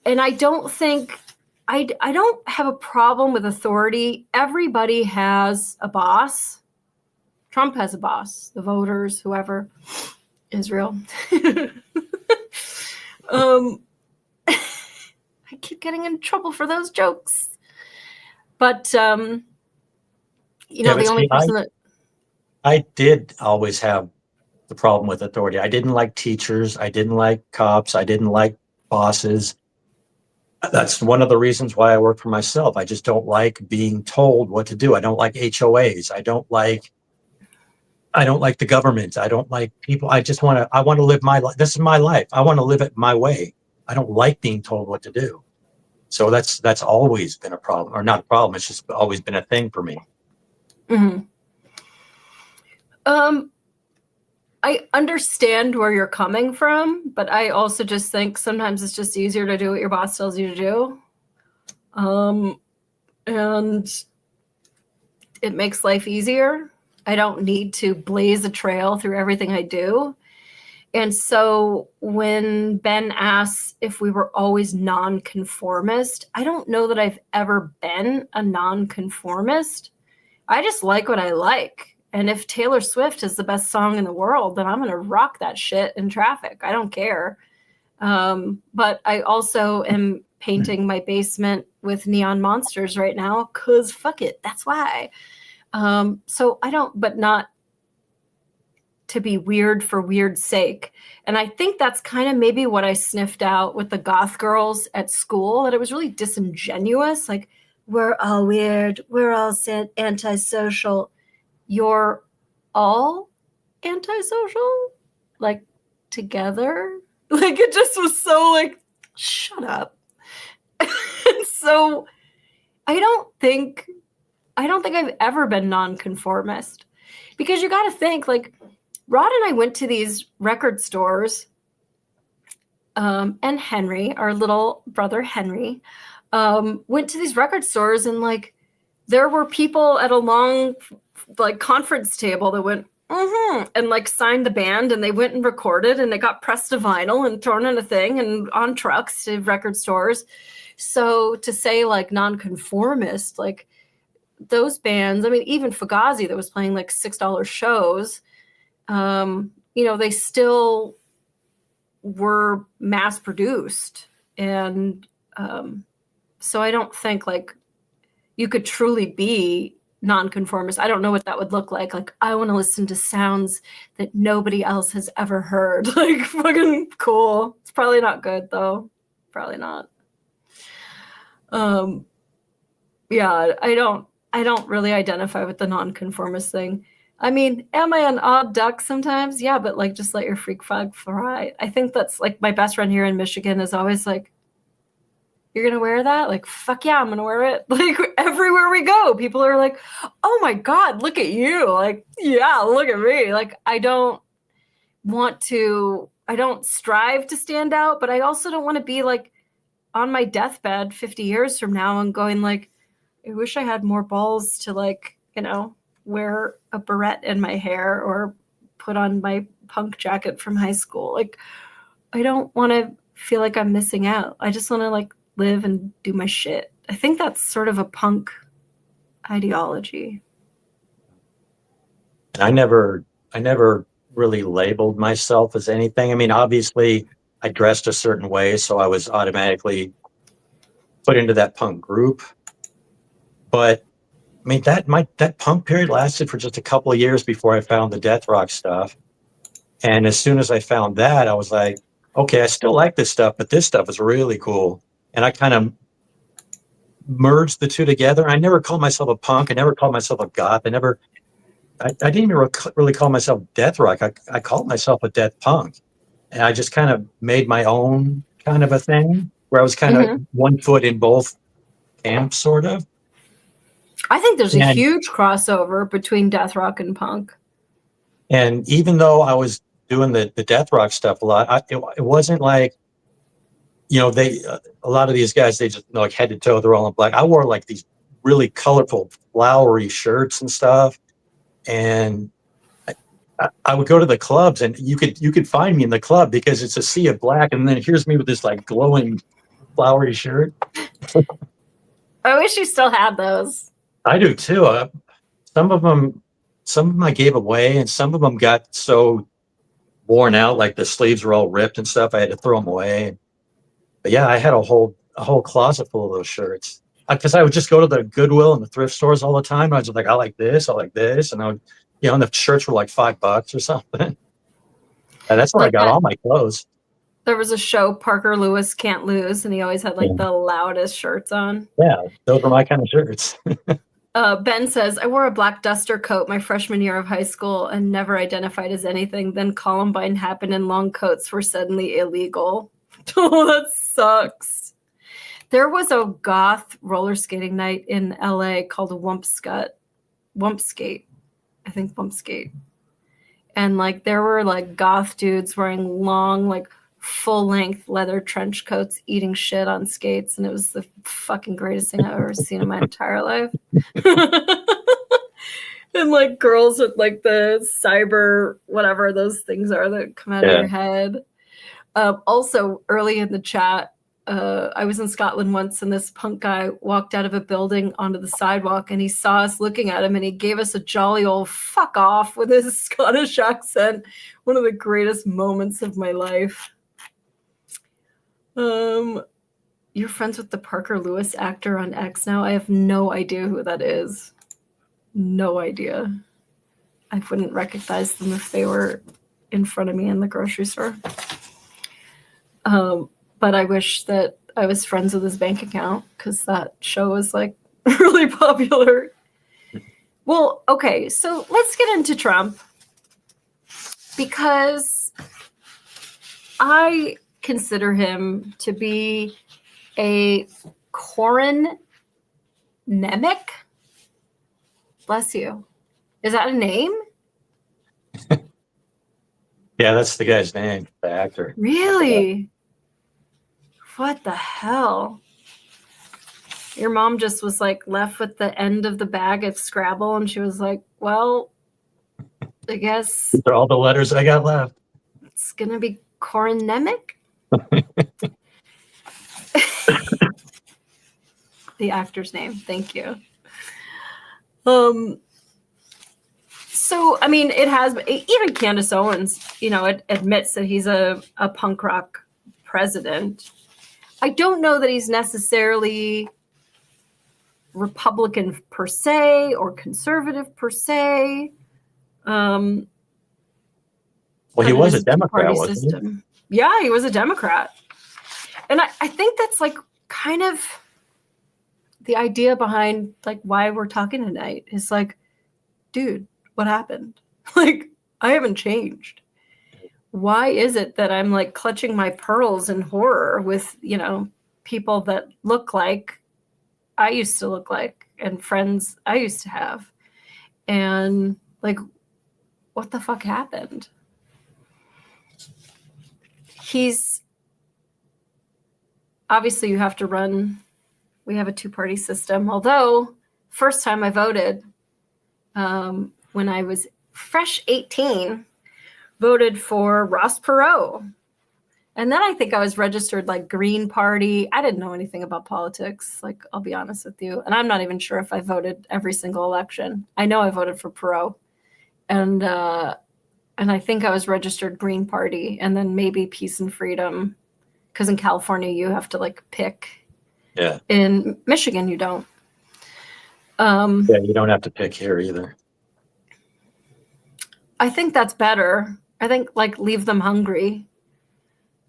And I don't think, I don't have a problem with authority. Everybody has a boss. Trump has a boss, the voters, whoever, Israel. I keep getting in trouble for those jokes. But, the only person that...
I did always have the problem with authority. I didn't like teachers. I didn't like cops. I didn't like bosses. That's one of the reasons why I work for myself. I just don't like being told what to do. I don't like HOAs. I don't like the government. I don't like people. I want to live my life. This is my life. I want to live it my way. I don't like being told what to do. So that's always been a problem, or not a problem. It's just always been a thing for me.
Mm-hmm. I understand where you're coming from, but I also just think sometimes it's just easier to do what your boss tells you to do. And it makes life easier. I don't need to blaze a trail through everything I do. And so when Ben asks if we were always nonconformist, I don't know that I've ever been a nonconformist. I just like what I like. And if Taylor Swift is the best song in the world, then I'm going to rock that shit in traffic. I don't care. But I also am painting my basement with neon monsters right now because fuck it. That's why. So I don't, but not to be weird for weird's sake. And I think that's kind of maybe what I sniffed out with the goth girls at school, that it was really disingenuous. Like, we're all weird. We're all antisocial. You're all antisocial? Like, together? Like, it just was so like, shut up. And so I don't think I've ever been nonconformist, because you got to think, like, Rod and I went to these record stores, and Henry, our little brother Henry, went to these record stores, and like there were people at a long like conference table that went and like signed the band, and they went and recorded, and it got pressed to vinyl and thrown in a thing and on trucks to record stores. So to say like nonconformist, like those bands, I mean, even Fugazi that was playing like $6 shows, they still were mass produced. And so I don't think like you could truly be nonconformist. I don't know what that would look like. Like, I want to listen to sounds that nobody else has ever heard. Like, fucking cool. It's probably not good though. Probably not. Yeah, I don't really identify with the nonconformist thing. I mean, am I an odd duck sometimes? Yeah, but like, just let your freak flag fly. I think that's like my best friend here in Michigan is always like, you're gonna wear that? Like, fuck yeah, I'm gonna wear it. Like, everywhere we go, people are like, oh my God, look at you. Like, yeah, look at me. Like, I don't strive to stand out, but I also don't want to be like on my deathbed 50 years from now and going like, I wish I had more balls to like, wear a barrette in my hair or put on my punk jacket from high school. Like, I don't want to feel like I'm missing out. I just want to like live and do my shit. I think that's sort of a punk ideology.
I never really labeled myself as anything. I mean, obviously I dressed a certain way, so I was automatically put into that punk group. But I mean, that punk period lasted for just a couple of years before I found the death rock stuff. And as soon as I found that, I was like, okay, I still like this stuff, but this stuff is really cool. And I kind of merged the two together. I never called myself a punk. I never called myself a goth. I didn't even really call myself death rock. I called myself a death punk. And I just kind of made my own kind of a thing where I was kind of one foot in both camps, sort of.
I think there's a huge crossover between death rock and punk.
And even though I was doing the death rock stuff a lot, it wasn't like, a lot of these guys, they just like head to toe, they're all in black. I wore like these really colorful, flowery shirts and stuff. And I would go to the clubs, and you could find me in the club because it's a sea of black. And then here's me with this like glowing, flowery shirt.
I wish you still had those.
I do too. Some of them I gave away, and some of them got so worn out, like the sleeves were all ripped and stuff. I had to throw them away. But yeah, I had a whole closet full of those shirts because I would just go to the Goodwill and the thrift stores all the time. I was like, I like this, and I would, and the shirts were like $5 or something. And that's where I got all my clothes.
There was a show, Parker Lewis Can't Lose, and he always had like the loudest shirts on.
Yeah, those were my kind of shirts.
Ben says, I wore a black duster coat my freshman year of high school and never identified as anything. Then Columbine happened and long coats were suddenly illegal. Oh, that sucks. There was a goth roller skating night in LA called Wumpskate. I think Wumpskate. And like there were like goth dudes wearing long, like full-length leather trench coats eating shit on skates, and it was the fucking greatest thing I've ever seen in my entire life. And like girls with like the cyber whatever those things are that come out of your head. Also early in the chat, I was in Scotland once, and this punk guy walked out of a building onto the sidewalk, and he saw us looking at him, and he gave us a jolly old fuck off with his Scottish accent. One of the greatest moments of my life. You're friends with the Parker Lewis actor on X now? I have no idea who that is. No idea. I wouldn't recognize them if they were in front of me in the grocery store. But I wish that I was friends with his bank account because that show was like really popular. Well, okay, so let's get into Trump because I consider him to be a Corin Nemec. Bless you. Is that a name?
Yeah, that's the guy's name, the actor.
Really? What the hell? Your mom just was like left with the end of the bag of Scrabble, and she was like, well, I guess
These are all the letters I got left.
it's gonna be Corin Nemec. The actor's name. Thank you. So So, I mean, it has, even Candace Owens, admits that he's a punk rock president. I don't know that he's necessarily Republican per se or conservative per se.
Well, he was a Democrat, wasn't he?
Yeah, he was a Democrat. And I think that's like kind of the idea behind like why we're talking tonight is like, dude, what happened? Like, I haven't changed. Why is it that I'm like clutching my pearls in horror with, people that look like I used to look like and friends I used to have? And like, what the fuck happened? Obviously you have to run. We have a two-party system. Although first time I voted, when I was fresh 18, voted for Ross Perot. And then I think I was registered like Green Party. I didn't know anything about politics, like I'll be honest with you. And I'm not even sure if I voted every single election. I know I voted for Perot. And I think I was registered Green Party and then maybe Peace and Freedom. Because in California you have to like pick.
Yeah.
In Michigan you don't.
Yeah, you don't have to pick here either.
I think that's better. I think like leave them hungry.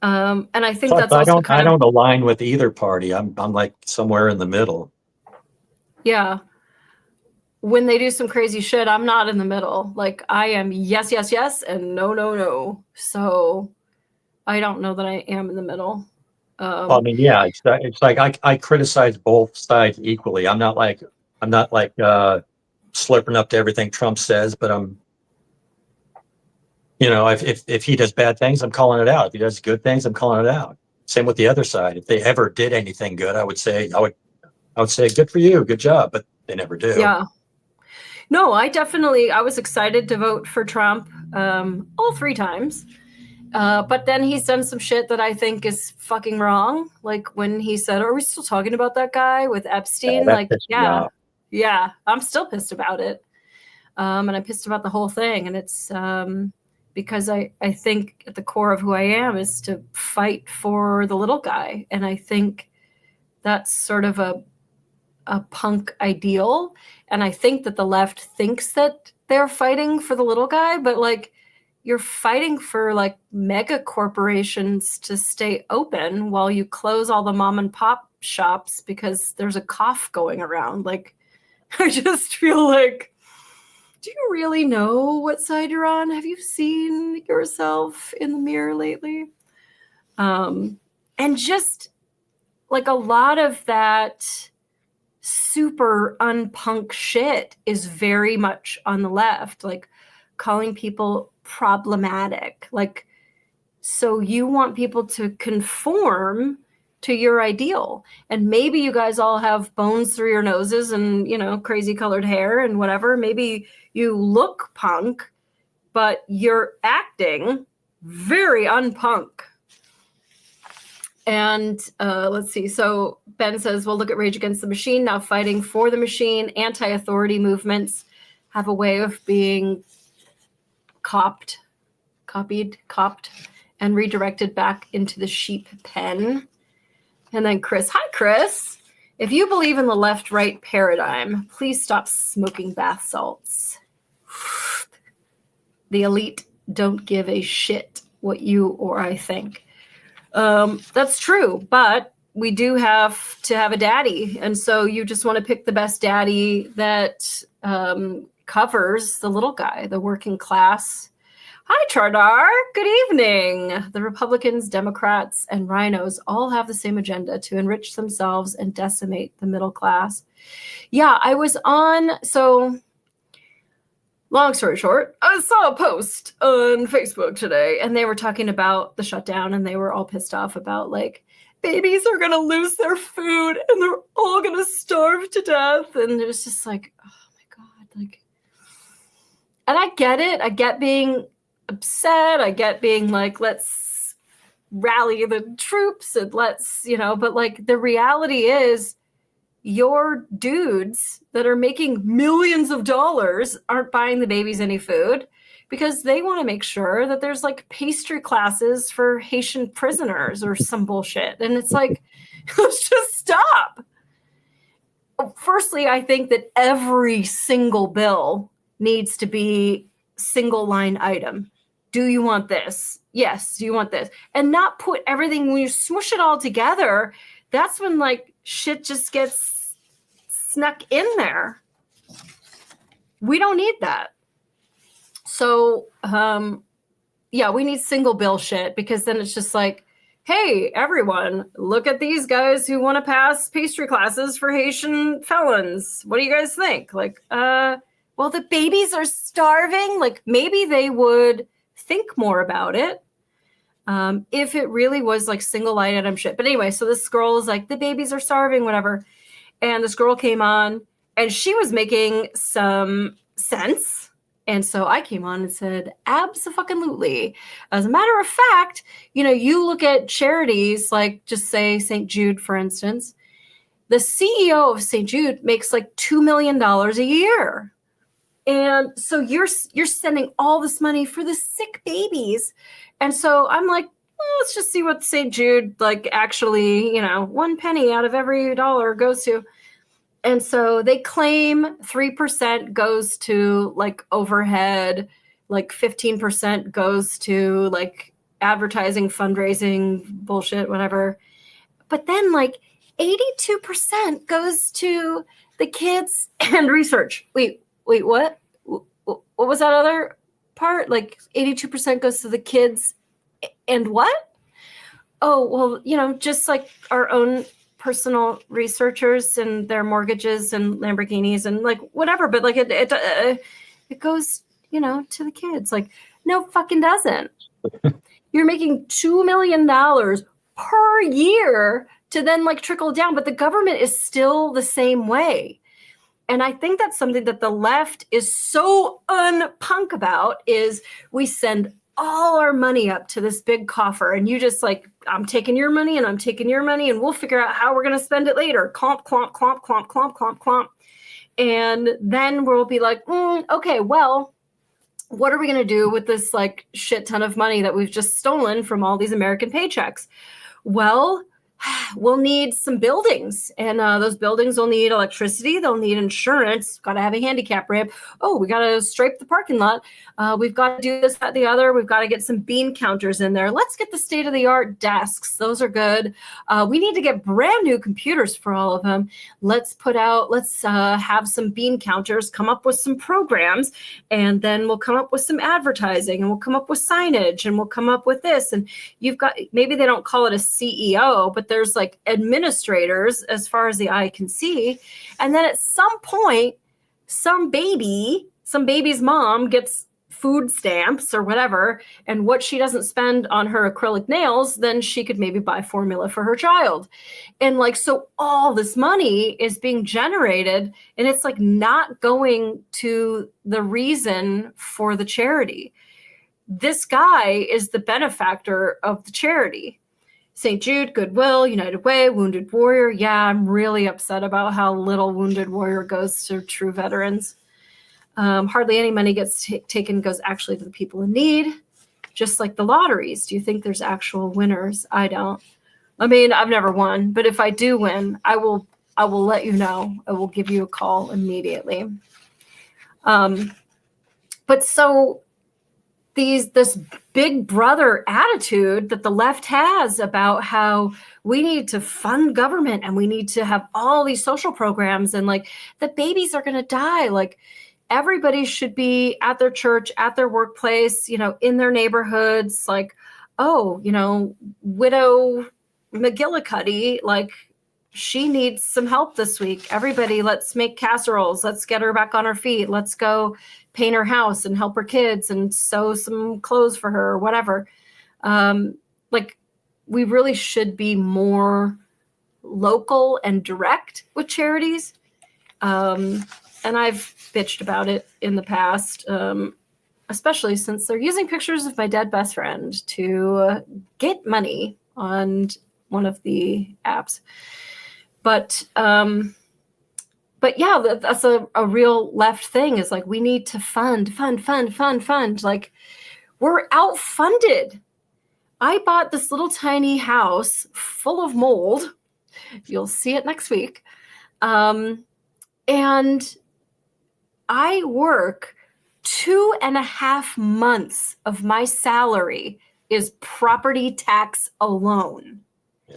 And I think that's
I don't align with either party. I'm like somewhere in the middle.
Yeah. When they do some crazy shit, I'm not in the middle. Like I am yes, yes, yes, and no, no, no. So I don't know that I am in the middle.
Well, I mean, yeah, it's like I criticize both sides equally. I'm not like slurping up to everything Trump says, but I'm, if he does bad things, I'm calling it out. If he does good things, I'm calling it out. Same with the other side. If they ever did anything good, I would say good for you, good job, but they never do.
Yeah. No, I was excited to vote for Trump all 3 times. But then he's done some shit that I think is fucking wrong. Like when he said, are we still talking about that guy with Epstein? Yeah, I'm still pissed about it. And I'm pissed about the whole thing. And it's because I think at the core of who I am is to fight for the little guy. And I think that's sort of a punk ideal. And I think that the left thinks that they're fighting for the little guy, but like, you're fighting for like mega corporations to stay open while you close all the mom and pop shops because there's a cough going around. Like, I just feel like, do you really know what side you're on? Have you seen yourself in the mirror lately? And just like a lot of that super unpunk shit is very much on the left, like calling people problematic. Like, so you want people to conform to your ideal. And maybe you guys all have bones through your noses and, crazy colored hair and whatever. Maybe you look punk, but you're acting very unpunk. And let's see. So Ben says, well, look at Rage Against the Machine, now fighting for the machine. Anti-authority movements have a way of being copied, and redirected back into the sheep pen. And then Chris, hi, Chris. If you believe in the left-right paradigm, please stop smoking bath salts. The elite don't give a shit what you or I think. That's true, but we do have to have a daddy. And so you just want to pick the best daddy that covers the little guy, the working class. Hi, Chardar. Good evening. The Republicans, Democrats, and rhinos all have the same agenda to enrich themselves and decimate the middle class. Yeah, I was on, so long story short, I saw a post on Facebook today, and they were talking about the shutdown, and they were all pissed off about, like, babies are going to lose their food, and they're all going to starve to death. And it was just like, oh, my God. Like, and I get it. I get being upset. I get being like, let's rally the troops and let's, but like the reality is your dudes that are making millions of dollars aren't buying the babies any food because they want to make sure that there's like pastry classes for Haitian prisoners or some bullshit. And it's like, let's just stop. Firstly, I think that every single bill needs to be single line item. Do you want this? Yes. Do you want this? And not put everything, when you smush it all together, that's when like shit just gets snuck in there. We don't need that. So, yeah, we need single bill shit because then it's just like, hey, everyone, look at these guys who want to pass pastry classes for Haitian felons. What do you guys think? Like, well, the babies are starving. Like, maybe they would think more about it if it really was like single line item shit. But anyway, so this girl is like, the babies are starving, whatever. And this girl came on and she was making some sense. And so I came on and said, abso-fucking-lutely. As a matter of fact, you know, you look at charities like just say St. Jude, for instance, the CEO of St. Jude makes like $2 million a year. And so you're sending all this money for the sick babies. And so I'm like, well, let's just see what St. Jude like actually, you know, 1 penny out of every dollar goes to. And so they claim 3% goes to like overhead, like 15% goes to like advertising, fundraising, bullshit, whatever. But then like 82% goes to the kids and research. Wait, what? What was that other part? Like 82% goes to the kids and what? Oh, well, you know, just like our own personal researchers and their mortgages and Lamborghinis and like whatever, but like it goes, you know, to the kids. Like, no fucking doesn't. You're making $2 million per year to then like trickle down, but the government is still the same way. And I think that's something that the left is so unpunk about is we send all our money up to this big coffer and you just like, I'm taking your money and I'm taking your money and we'll figure out how we're going to spend it later. Clomp, clomp, clomp, clomp, clomp, clomp, clomp. And then we'll be like, okay, well, what are we going to do with this like shit ton of money that we've just stolen from all these American paychecks? Well, we'll need some buildings and those buildings will need electricity. They'll need insurance. Got to have a handicap ramp. Oh, we got to stripe the parking lot. We've got to do this, that, the other. We've got to get some bean counters in there. Let's get the state-of-the-art desks. Those are good. We need to get brand new computers for all of them. Let's have some bean counters, come up with some programs, and then we'll come up with some advertising and we'll come up with signage and we'll come up with this. And you've got, maybe they don't call it a CEO, but there's like administrators as far as the eye can see. And then at some point, some baby's mom gets food stamps or whatever. And what she doesn't spend on her acrylic nails, then she could maybe buy formula for her child. And like, so all this money is being generated and it's like not going to the reason for the charity. This guy is the benefactor of the charity. St. Jude, Goodwill, United Way, Wounded Warrior. Yeah, I'm really upset about how little Wounded Warrior goes to true veterans. Hardly any money gets taken, goes actually to the people in need, just like the lotteries. Do you think there's actual winners? I don't. I mean, I've never won, but if I do win, I will let you know. I will give you a call immediately. But so this big brother attitude that the left has about how we need to fund government and we need to have all these social programs and like the babies are going to die. Like everybody should be at their church, at their workplace, you know, in their neighborhoods. Like, oh, you know, widow McGillicuddy, like she needs some help this week. Everybody, let's make casseroles. Let's get her back on her feet. Let's go paint her house and help her kids and sew some clothes for her or whatever. Like we really should be more local and direct with charities. And I've bitched about it in the past, especially since they're using pictures of my dead best friend to get money on one of the apps. But but yeah, that's a real left thing, is like, we need to fund. Like, we're outfunded. I bought this little tiny house full of mold. You'll see it next week. And I work 2.5 months of my salary is property tax alone.
Yeah.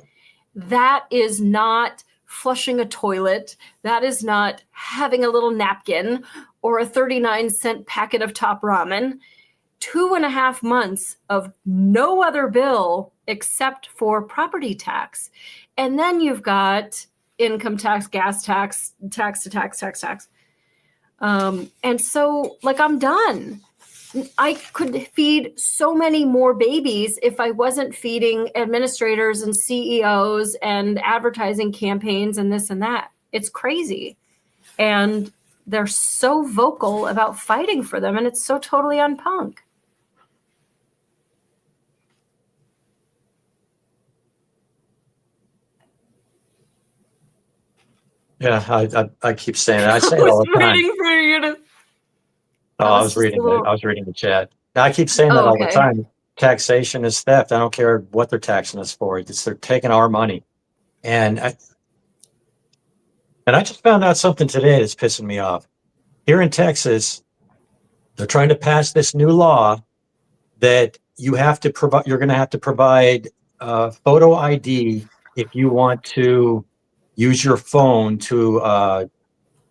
That is not flushing a toilet. That is not having a little napkin or a 39-cent packet of top ramen. 2.5 months of no other bill except for property tax. And then you've got income tax, gas tax, tax. And so, like, I'm done. I could feed so many more babies if I wasn't feeding administrators and CEOs and advertising campaigns and this and that. It's crazy. And they're so vocal about fighting for them, and it's so totally unpunk.
Yeah, I keep saying it. I say it all the time.
Waiting for you to.
I was reading the chat. I keep saying that all the
Okay.
time. Taxation is theft. I don't care what they're taxing us for. They're taking our money. And I just found out something today that's pissing me off. Here in Texas, they're trying to pass this new law that you're going to have to provide photo ID if you want to use your phone to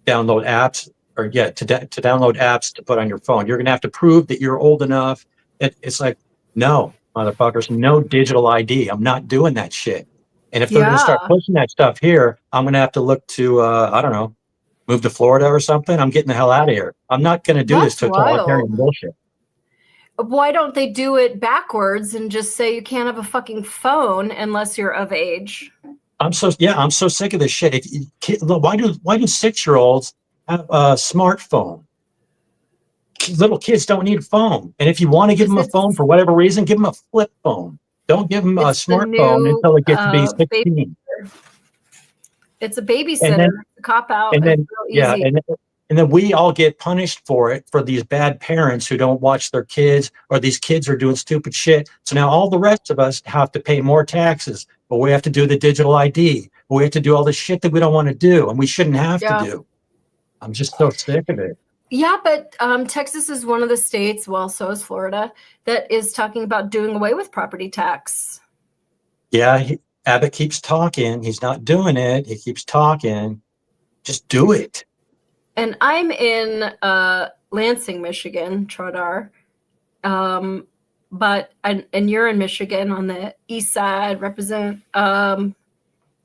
download apps, or to download apps to put on your phone. You're going to have to prove that you're old enough. It's like, no, motherfuckers, no digital ID. I'm not doing that shit. And if they're going to start pushing that stuff here, I'm going to have to look to, I don't know, move to Florida or something. I'm getting the hell out of here. I'm not going to do this totalitarian bullshit.
Why don't they do it backwards and just say you can't have a fucking phone unless you're of age?
I'm so sick of this shit. Why do 6-year-olds have a smartphone? Little kids don't need a phone. And if you want to give them a phone for whatever reason, give them a flip phone. Don't give them a smartphone until it gets to be 16.
It's a babysitter, cop out.
And then,
easy.
and then we all get punished for it, for these bad parents who don't watch their kids, or these kids are doing stupid shit. So now all the rest of us have to pay more taxes, but we have to do the digital ID. But we have to do all this shit that we don't want to do, and we shouldn't have to do. I'm just so sick of it.
Yeah, but Texas is one of the states, well, so is Florida, that is talking about doing away with property tax.
Yeah, Abbott keeps talking. He's not doing it. He keeps talking. Just do it.
And I'm in Lansing, Michigan, Trodar. But you're in Michigan on the east side, represent. And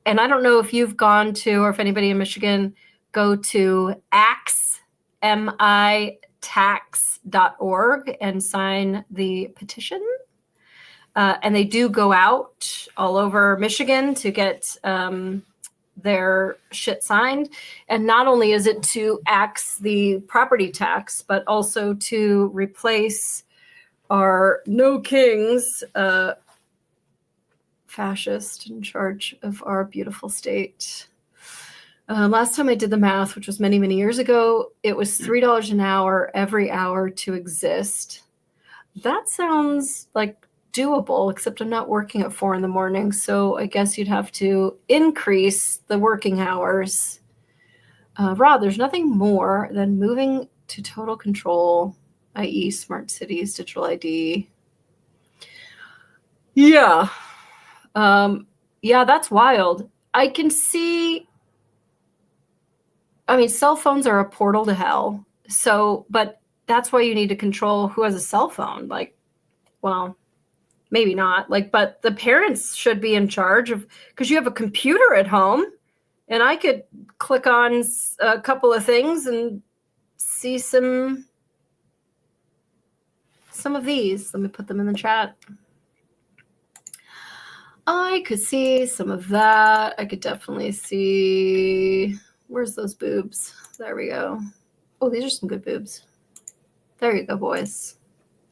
I don't know if you've gone to, or if anybody in Michigan, go to tax.org and sign the petition. And they do go out all over Michigan to get their shit signed. And not only is it to axe the property tax, but also to replace our no kings fascist in charge of our beautiful state. Last time I did the math, which was many, many years ago, it was $3 an hour every hour to exist. That sounds like doable, except I'm not working at 4 a.m. So I guess you'd have to increase the working hours. Rod, there's nothing more than moving to total control, i.e. smart cities, digital ID. Yeah. Yeah, that's wild. I can see, I mean, cell phones are a portal to hell. So, but that's why you need to control who has a cell phone. Like, well, maybe not. Like, but the parents should be in charge of, because you have a computer at home, and I could click on a couple of things and see some of these. Let me put them in the chat. I could see some of that. I could definitely see, where's those boobs? There we go. Oh, these are some good boobs. There you go, boys.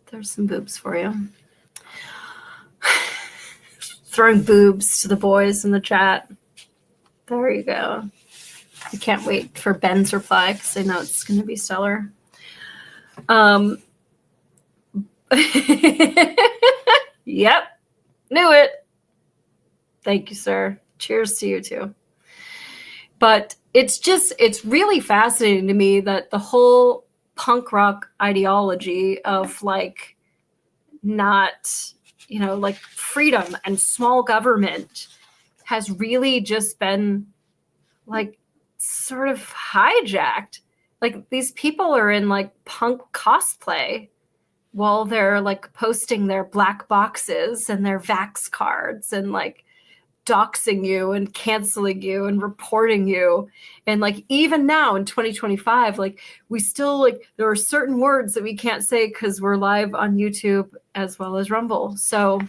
There's some boobs for you. Throwing boobs to the boys in the chat. There you go. I can't wait for Ben's reply because I know it's going to be stellar. Yep, knew it. Thank you, sir. Cheers to you too. But it's really fascinating to me that the whole punk rock ideology of like not, like freedom and small government has really just been like sort of hijacked. Like these people are in like punk cosplay while they're like posting their black boxes and their Vax cards and like doxing you and canceling you and reporting you. And like even now in 2025, like we still like there are certain words that we can't say because we're live on YouTube as well as Rumble. So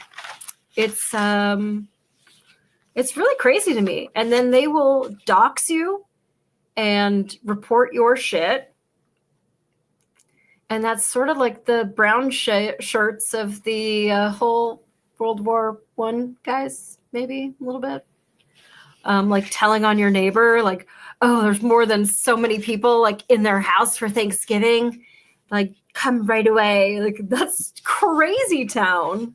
it's really crazy to me. And then they will dox you and report your shit. And that's sort of like the brown shirts of the whole World War I guys, maybe a little bit. Like telling on your neighbor, like, oh, there's more than so many people like in their house for Thanksgiving. Like, come right away. Like, that's crazy town.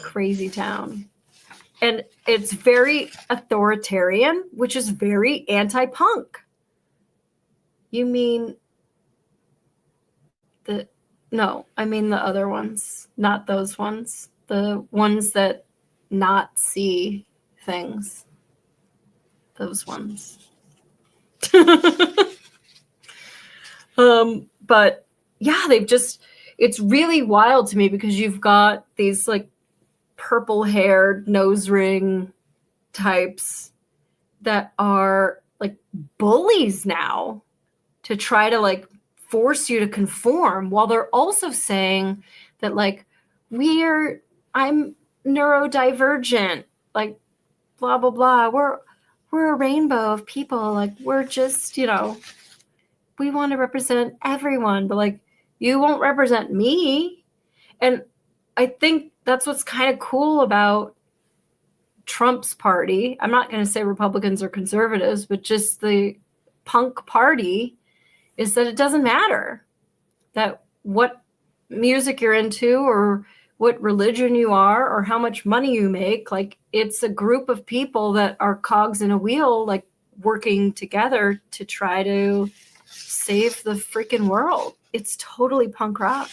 Crazy town. And it's very authoritarian, which is very anti-punk. You mean I mean the other ones, not those ones. The ones that not see things. Those ones. But yeah, it's really wild to me because you've got these like purple-haired nose ring types that are like bullies now to try to like force you to conform while they're also saying that like I'm neurodivergent, like blah blah blah. We're a rainbow of people. Like we're just, we want to represent everyone, but like you won't represent me. And I think that's what's kind of cool about Trump's party. I'm not going to say Republicans or conservatives, but just the punk party is that it doesn't matter that what music you're into or what religion you are or how much money you make. Like it's a group of people that are cogs in a wheel, like working together to try to save the freaking world. It's totally punk rock.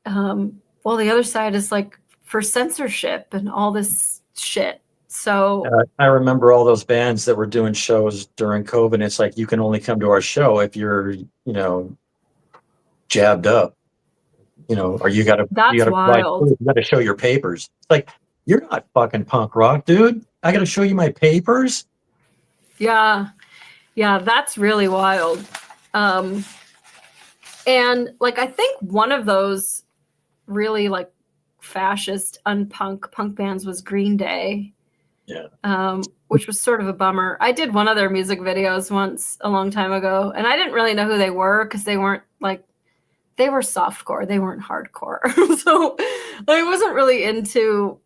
While the other side is like for censorship and all this shit. So
I remember all those bands that were doing shows during COVID. It's like, you can only come to our show if you're, jabbed up, or you got to
wild.
You got to show your papers. It's like, you're not fucking punk rock, dude. I got to show you my papers.
Yeah, that's really wild. And like, I think one of those really like fascist punk bands was Green Day.
Yeah.
Which was sort of a bummer. I did one of their music videos once a long time ago, and I didn't really know who they were because they weren't like, they were softcore. They weren't hardcore. So I wasn't really into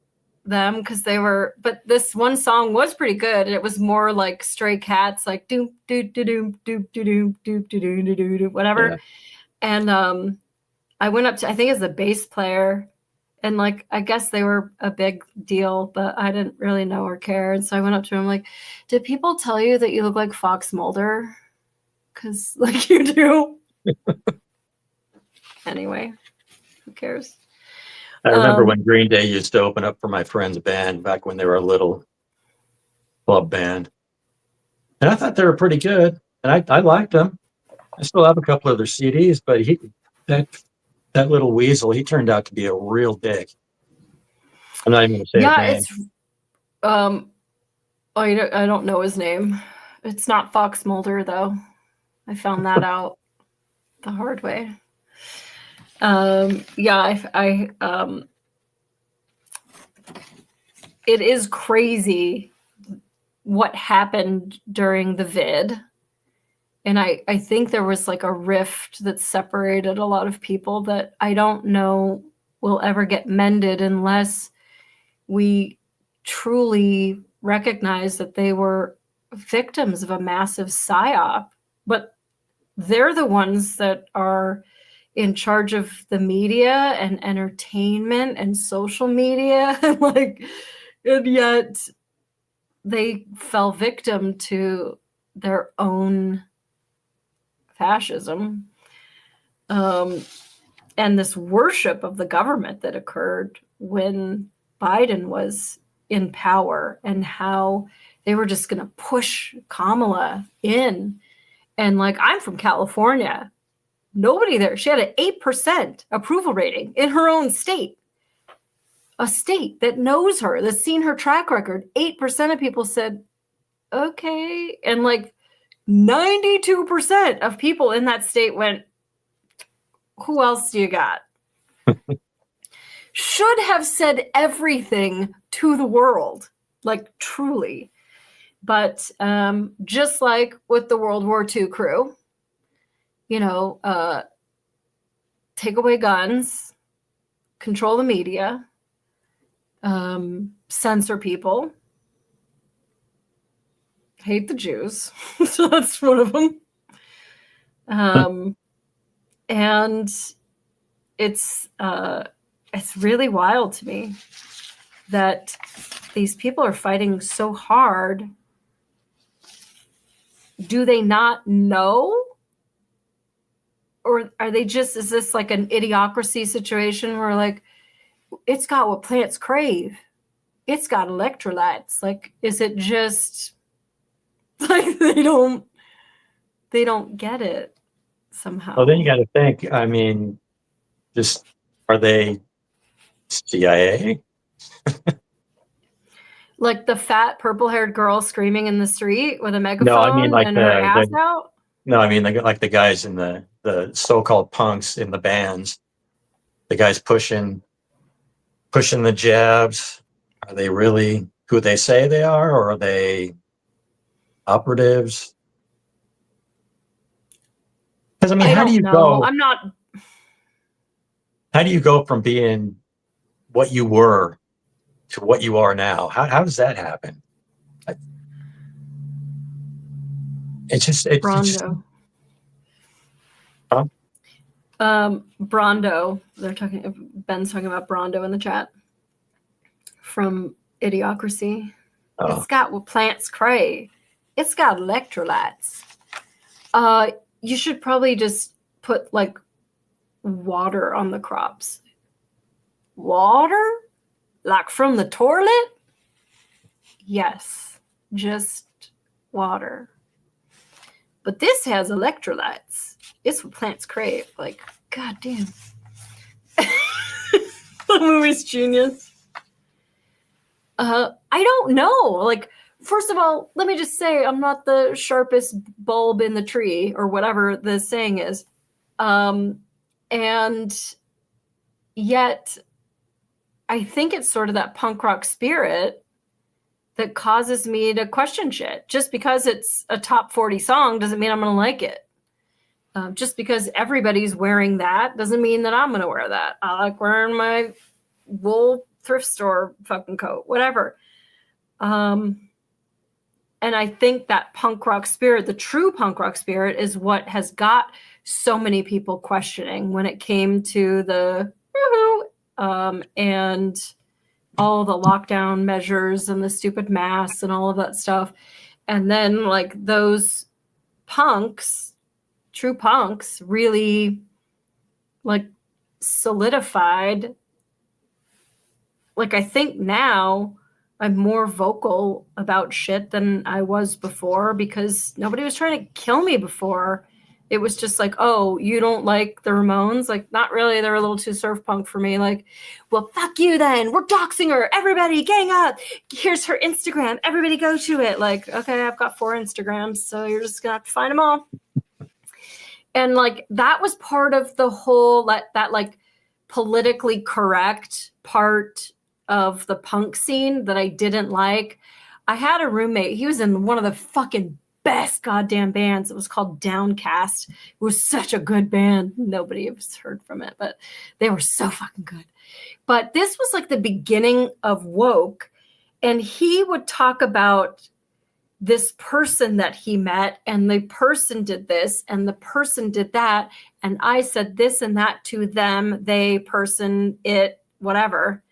them because but this one song was pretty good. And it was more like Stray Cats, like doom, doo, doo, doom, doom, doo, doom, doom, doo, doo, doo, doo, doo, whatever.
Yeah.
And I went up to, I think as the bass player, and like, I guess they were a big deal, but I didn't really know or care. And so I went up to him like, did people tell you that you look like Fox Mulder? Because like you do. Anyway, who cares?
I remember when Green Day used to open up for my friend's band back when they were a little club band. And I thought they were pretty good. And I liked them. I still have a couple of their CDs, but that little weasel, he turned out to be a real dick. I'm not even going to say his name.
It's I don't know his name. It's not Fox Mulder though. I found that out the hard way. It is crazy what happened during the vid. And I think there was like a rift that separated a lot of people that I don't know will ever get mended unless we truly recognize that they were victims of a massive psyop, but they're the ones that are in charge of the media and entertainment and social media. And yet they fell victim to their own fascism. And this worship of the government that occurred when Biden was in power, and how they were just going to push Kamala in. And like, I'm from California. Nobody there. She had an 8% approval rating in her own state. A state that knows her, that's seen her track record. 8% of people said, okay. And like 92% of people in that state went, who else do you got? Should have said everything to the world, like truly. But just like with the World War II crew, take away guns, control the media, censor people, hate the Jews. So that's one of them. And it's really wild to me that these people are fighting so hard. Do they not know? Or are they just, is this like an idiocracy situation where like, it's got what plants crave. It's got electrolytes. Like, is it just like they don't get it somehow?
Well, then you got to think, I mean, just, are they CIA?
Like the fat purple-haired girl screaming in the street with a megaphone,
No, I mean like
and her ass out?
No, I mean like the guys in the so-called punks in the bands, the guys pushing the jabs. Are they really who they say they are, or are they operatives? Because I mean, how do you go?
I'm not.
How do you go from being what you were to what you are now? How does that happen? It's just
Brondo.
Huh?
Brondo. Ben's talking about Brondo in the chat from Idiocracy.
Oh.
It's got what plants crave. It's got electrolytes. You should probably just put like water on the crops. Water? Like from the toilet? Yes, just water. But this has electrolytes. It's what plants crave. Like, goddamn. The movie's genius. I don't know. Like, first of all, let me just say I'm not the sharpest bulb in the tree, or whatever the saying is. And yet, I think it's sort of that punk rock spirit that causes me to question shit. Just because it's a top 40 song doesn't mean I'm going to like it. Just because everybody's wearing that doesn't mean that I'm going to wear that. I like wearing my wool thrift store fucking coat, whatever. And I think that punk rock spirit, the true punk rock spirit, is what has got so many people questioning when it came to the and all the lockdown measures and the stupid masks and all of that stuff. And then like those punks, true punks, really like solidified. Like, I think now I'm more vocal about shit than I was before, because nobody was trying to kill me before. It was just like, oh, you don't like the Ramones? Like, not really. They're a little too surf punk for me. Like, well, fuck you then. We're doxing her. Everybody gang up. Here's her Instagram. Everybody go to it. Like, okay, I've got 4 Instagrams, so you're just going to have to find them all. And like, that was part of the whole, that like politically correct part of the punk scene that I didn't like. I had a roommate. He was in one of the fucking best goddamn bands. It was called Downcast. It was such a good band. Nobody has heard from it, but they were so fucking good. But this was like the beginning of woke. And he would talk about this person that he met, and the person did this, and the person did that, and I said this and that to them, they, person, it, whatever.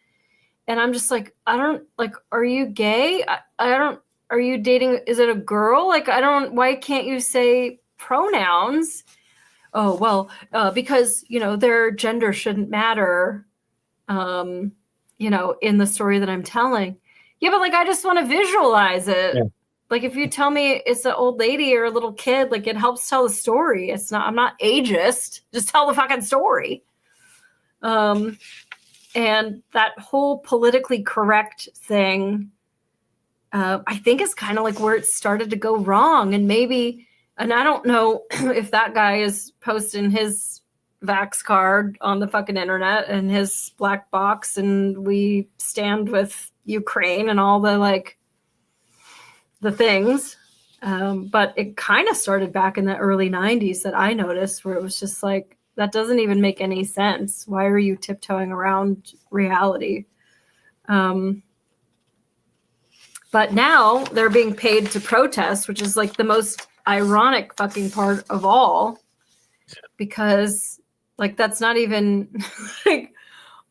And I'm just like, I don't, like, are you gay? I don't, are you dating? Is it a girl? Like, I don't, why can't you say pronouns? Oh, well, because, you know, their gender shouldn't matter, you know, in the story that I'm telling. Yeah, but like, I just want to visualize it.
Yeah.
Like, if you tell me it's an old lady or a little kid, like, it helps tell the story. It's not, I'm not ageist. Just tell the fucking story. And that whole politically correct thing, I think is kind of like where it started to go wrong. And maybe, and I don't know if that guy is posting his Vax card on the fucking internet and his black box, and we stand with Ukraine and all the, like, the things. But it kind of started back in the early 90s that I noticed, where it was just like, that doesn't even make any sense. Why are you tiptoeing around reality? But now they're being paid to protest, which is like the most ironic fucking part of all, because like, that's not even like,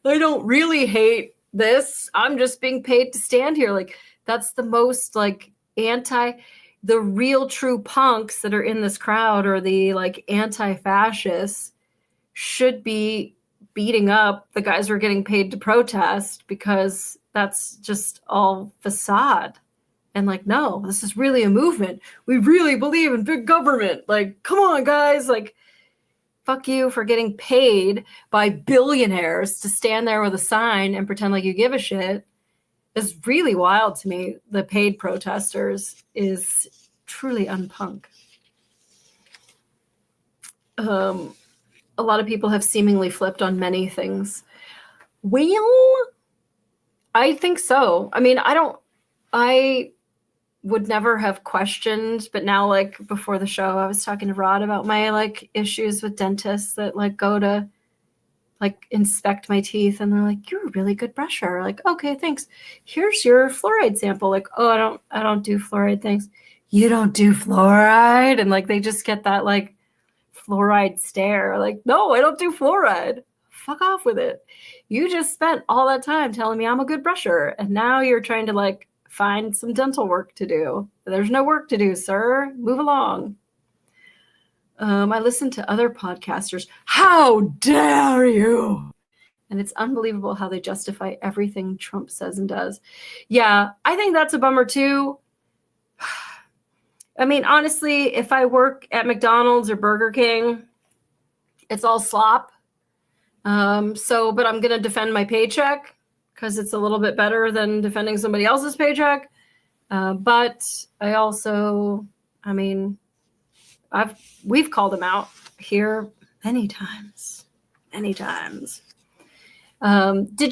I don't really hate this. I'm just being paid to stand here. Like, that's the most like the real true punks that are in this crowd, or the like anti-fascists, should be beating up the guys who are getting paid to protest, because that's just all facade. And like, no, this is really a movement. We really believe in big government. Like, come on, guys. Like, fuck you for getting paid by billionaires to stand there with a sign and pretend like you give a shit. Is really wild to me. The paid protesters is truly unpunk. A lot of people have seemingly flipped on many things. Well, I think so. I mean, I would never have questioned, but now, like, before the show, I was talking to Rod about my like issues with dentists that like go to like inspect my teeth, and they're like, "You're a really good brusher." Like, okay, thanks. Here's your fluoride sample. Like, oh, I don't do fluoride things. You don't do fluoride? And like, they just get that like fluoride stare. Like, no, I don't do fluoride. Fuck off with it. You just spent all that time telling me I'm a good brusher, and now you're trying to like find some dental work to do. There's no work to do, sir. Move along. I listen to other podcasters. How dare you? And it's unbelievable how they justify everything Trump says and does. Yeah, I think that's a bummer too. I mean, honestly, if I work at McDonald's or Burger King, it's all slop. But I'm going to defend my paycheck because it's a little bit better than defending somebody else's paycheck. But I also, I mean, we've called him out here many times. Did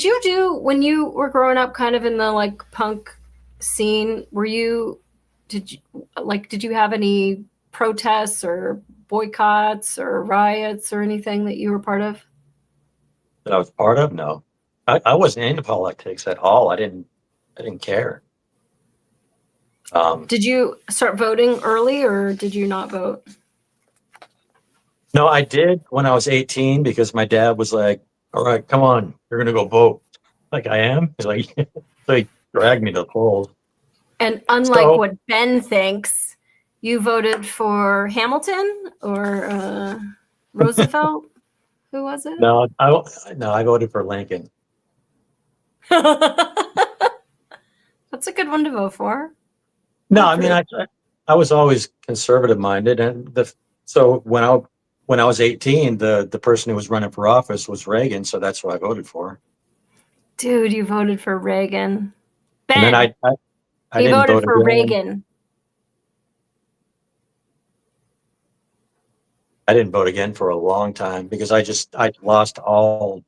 you do, when you were growing up kind of in the like punk scene, did you have any protests or boycotts or riots or anything that you were part of?
That I was part of? No, I wasn't into politics at all. I didn't care.
Did you start voting early, or did you not vote?
No, I did when I was 18, because my dad was like, "All right, come on, you're gonna go vote." Like, I am. He's like, they dragged me to the polls. And
unlike what Ben thinks, you voted for Hamilton or Roosevelt. Who was it?
No, I voted for Lincoln.
That's a good one to vote for.
No, I mean, I was always conservative minded, and so when I was 18, the person who was running for office was Reagan, so that's who I voted for.
Dude, you voted for Reagan. Ben,
and then I
he
didn't
voted for
again.
Reagan.
I didn't vote again for a long time because I lost all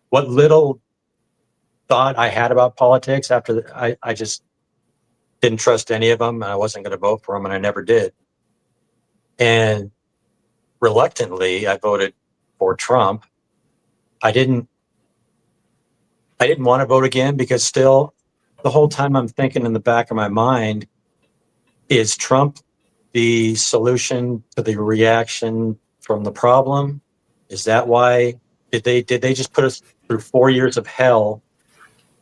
what little thought I had about politics after I just didn't trust any of them, and I wasn't going to vote for them, and I never did. And reluctantly, I voted for Trump. I didn't want to vote again because still the whole time I'm thinking in the back of my mind, is Trump the solution to the reaction from the problem? Is that why did they just put us through 4 years of hell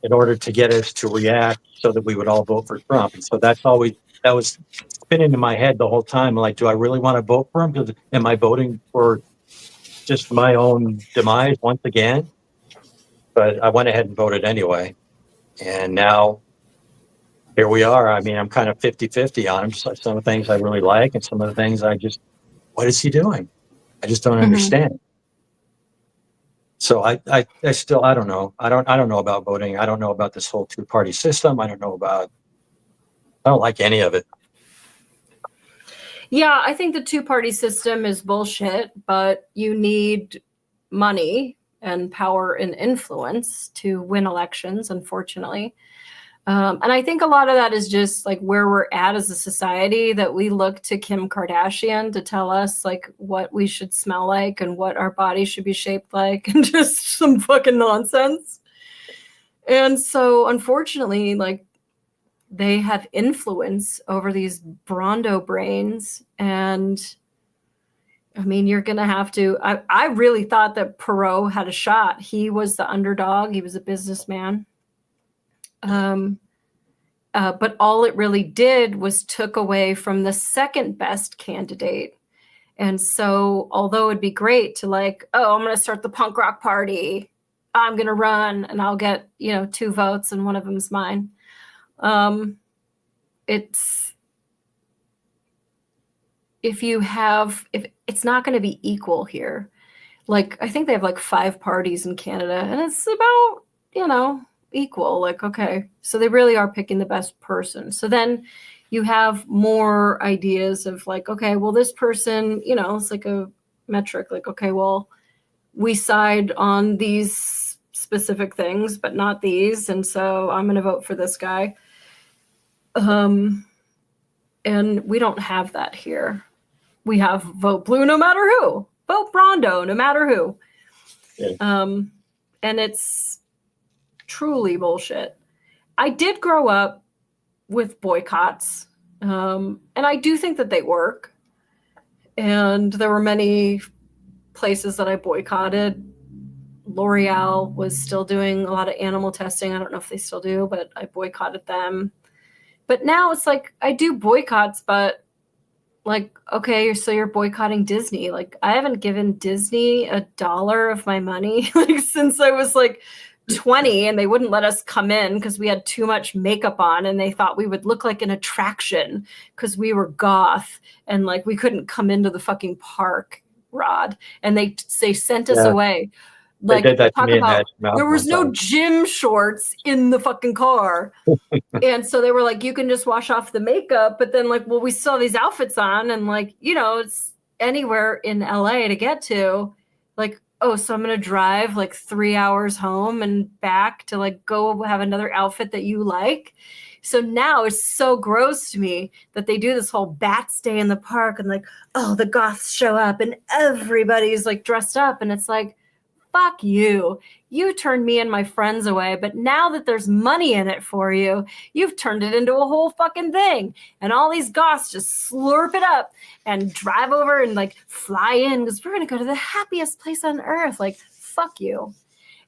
in order to get us to react so that we would all vote for Trump? And so that was spinning in my head the whole time. Like, do I really want to vote for him? Am I voting for just my own demise once again? But I went ahead and voted anyway. And now here we are. I mean, I'm kind of 50-50 on him. Some of the things I really like, and some of the things what is he doing? I just don't understand. So I still, I don't know. I don't know about voting. I don't know about this whole two-party system. I don't like any of it.
Yeah, I think the two-party system is bullshit, but you need money and power and influence to win elections, unfortunately. And I think a lot of that is just like where we're at as a society, that we look to Kim Kardashian to tell us like what we should smell like and what our body should be shaped like, and just some fucking nonsense. And so unfortunately, like, they have influence over these Brondo brains. And I mean, you're going to have to, I really thought that Perot had a shot. He was the underdog. He was a businessman. But all it really did was took away from the second best candidate. And so, although it'd be great to like, oh, I'm going to start the punk rock party, I'm going to run and I'll get, 2 votes and one of them's mine. If it's not going to be equal here. Like, I think they have like 5 parties in Canada, and it's about, equal. Like, okay, so they really are picking the best person. So then you have more ideas of like, okay, well, this person, it's like a metric. Like, okay, well, we side on these specific things, but not these. And so I'm going to vote for this guy. And we don't have that here. We have vote blue no matter who, vote Brondo no matter who.
Yeah.
And it's truly bullshit. I did grow up with boycotts, and I do think that they work. And there were many places that I boycotted. L'Oreal was still doing a lot of animal testing. I don't know if they still do, but I boycotted them. But now it's like I do boycotts, but like, okay, so you're boycotting Disney. Like, I haven't given Disney $1 of my money like since I was like 20, and they wouldn't let us come in because we had too much makeup on, and they thought we would look like an attraction because we were goth, and like we couldn't come into the fucking park, Rod. And they sent us away. Like,
they did that to me
there was no gym shorts in the fucking car. And so they were like, you can just wash off the makeup. But then like, well, we still have these outfits on, and like, it's anywhere in LA to get to. Like, oh, so I'm going to drive like 3 hours home and back to like go have another outfit that you like. So now it's so gross to me that they do this whole Bats Day in the park, and like, oh, the goths show up and everybody's like dressed up. And it's like, fuck you. You turned me and my friends away, but now that there's money in it for you, you've turned it into a whole fucking thing. And all these goths just slurp it up and drive over and like fly in because we're going to go to the happiest place on earth. Like, fuck you.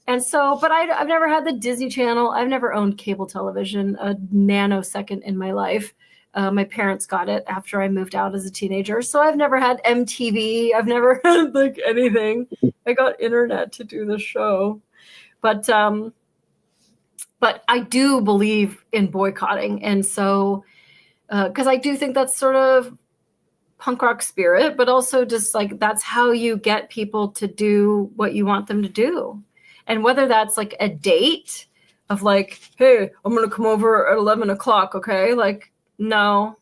And so, but I've never had the Disney Channel. I've never owned cable television a nanosecond in my life. My parents got it after I moved out as a teenager. So I've never had MTV. I've never had like anything. I got internet to do the show. But I do believe in boycotting. And so, because I do think that's sort of punk rock spirit, but also just like, that's how you get people to do what you want them to do. And whether that's like a date of like, hey, I'm going to come over at 11 o'clock. Okay. Like, no,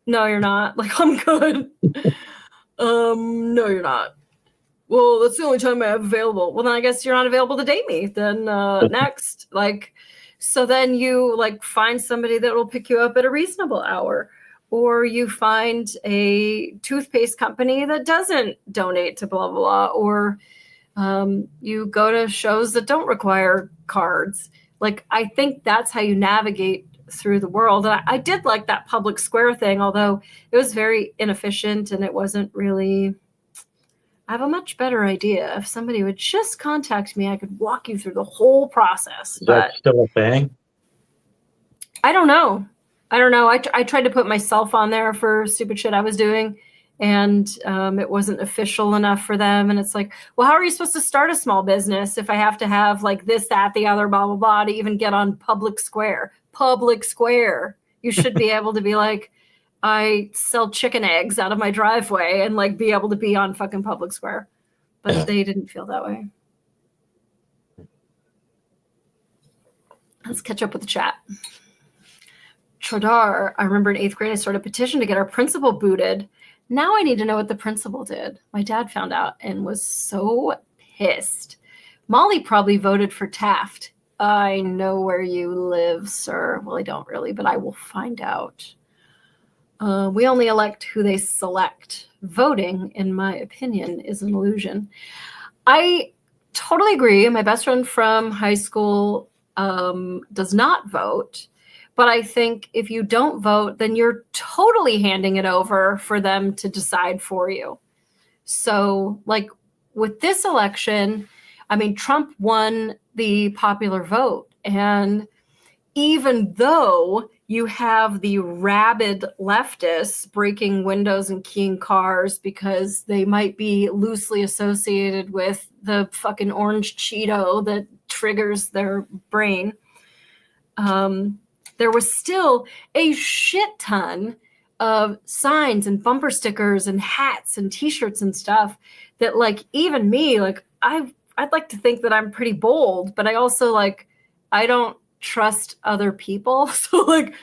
you're not. Like, I'm good. No, you're not. Well, that's the only time I have available. Well, then I guess you're not available to date me. Then next, like, so then you like find somebody that will pick you up at a reasonable hour, or you find a toothpaste company that doesn't donate to blah, blah, blah, or you go to shows that don't require cards. Like, I think that's how you navigate through the world. And I did like that public square thing, although it was very inefficient and it wasn't really. I have a much better idea. If somebody would just contact me, I could walk you through the whole process.
Is
But
that still a thing?
I don't know. I tried to put myself on there for stupid shit I was doing, and it wasn't official enough for them. And it's like, well, how are you supposed to start a small business if I have to have like this, that, the other, blah, blah, blah, to even get on public square? Public square. You should be able to be like, I sell chicken eggs out of my driveway and like be able to be on fucking public square. But
Yeah.
they didn't feel that way. Let's catch up with the chat. Chodar, I remember in 8th grade, I started a petition to get our principal booted. Now I need to know what the principal did. My dad found out and was so pissed. Molly probably voted for Taft. I know where you live, sir. Well, I don't really, but I will find out. We only elect who they select. Voting, in my opinion, is an illusion. I totally agree. My best friend from high school does not vote. But I think if you don't vote, then you're totally handing it over for them to decide for you. So, like with this election, I mean, Trump won the popular vote. And even though you have the rabid leftists breaking windows and keying cars because they might be loosely associated with the fucking orange Cheeto that triggers their brain, there was still a shit ton of signs and bumper stickers and hats and t-shirts and stuff that, like, even me, like, I'd like to think that I'm pretty bold, but I also, like, I don't trust other people. So, like,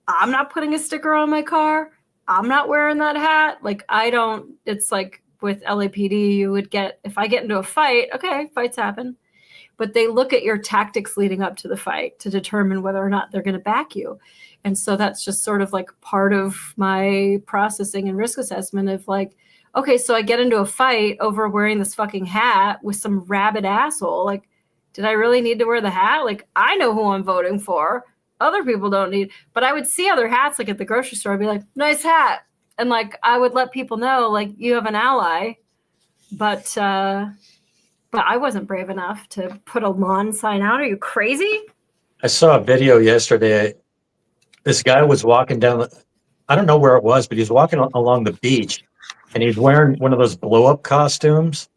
I'm not putting a sticker on my car. I'm not wearing that hat. Like, I don't, it's like with LAPD, you would get, if I get into a fight, okay, fights happen. But they look at your tactics leading up to the fight to determine whether or not they're going to back you. And so that's just sort of like part of my processing and risk assessment of like, okay, so I get into a fight over wearing this fucking hat with some rabid asshole. Like, did I really need to wear the hat? Like, I know who I'm voting for. Other people don't need, but I would see other hats like at the grocery store. I'd be like, nice hat. And like, I would let people know, like, you have an ally, but I wasn't brave enough to put a lawn sign out. Are you crazy?
I saw a video yesterday. This guy was walking down I don't know where it was, but he's walking along the beach, and he's wearing one of those blow-up costumes,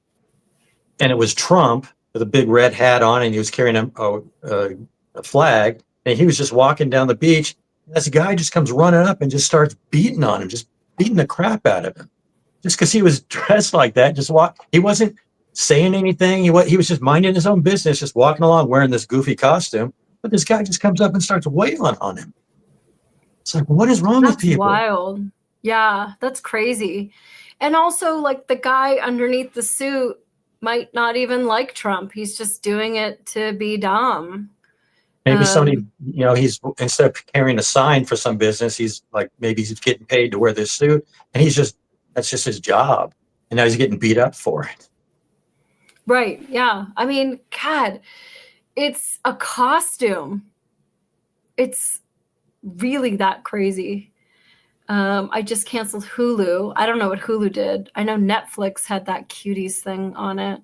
and it was Trump with a big red hat on, and he was carrying a flag, and he was just walking down the beach. And this guy just comes running up and just starts beating on him, just beating the crap out of him, just because he was dressed like that. He wasn't saying anything. He was just minding his own business, just walking along wearing this goofy costume. But this guy just comes up and starts wailing on him. It's like, what is wrong with people?
That's wild. Yeah, that's crazy. And also, like, the guy underneath the suit might not even like Trump. He's just doing it to be dumb.
Maybe somebody, he's, instead of carrying a sign for some business, he's like, maybe he's getting paid to wear this suit, and that's just his job. And now he's getting beat up for it.
Right. Yeah. I mean, God, it's a costume. It's really that crazy. I just canceled Hulu. I don't know what Hulu did. I know Netflix had that cuties thing on it.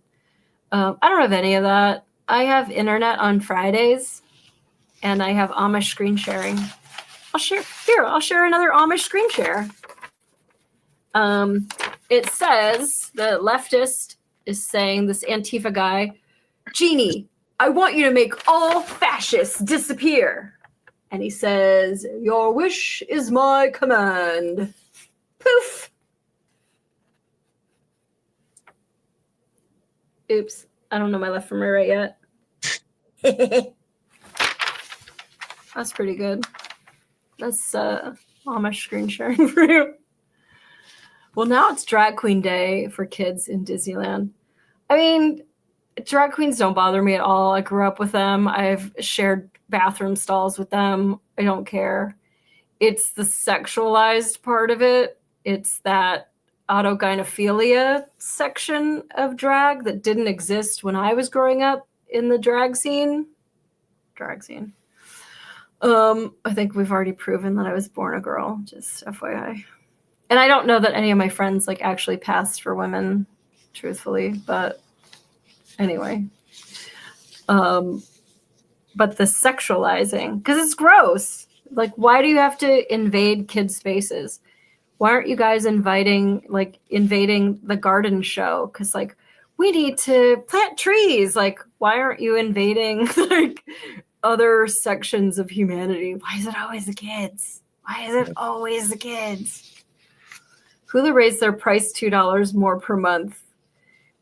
I don't have any of that. I have internet on Fridays, and I have Amish screen sharing. I'll share another Amish screen share. It says the leftist is saying, this Antifa guy, Jeannie, I want you to make all fascists disappear. And he says, your wish is my command. Poof. Oops. I don't know my left from my right yet. That's pretty good. That's Amish screen sharing for you. Well, now it's drag queen day for kids in Disneyland. I mean, drag queens don't bother me at all. I grew up with them. I've shared bathroom stalls with them. I don't care. It's the sexualized part of it. It's that autogynephilia section of drag that didn't exist when I was growing up in the drag scene. drag scene. I think we've already proven that I was born a girl, just FYI. And I don't know that any of my friends like actually passed for women, truthfully, but anyway. But the sexualizing, because it's gross. Like, why do you have to invade kids' spaces? Why aren't you guys invading the garden show? Because like, we need to plant trees. Like, why aren't you invading like other sections of humanity? Why is it always the kids? Why is it always the kids? Hulu raised their price $2 more per month.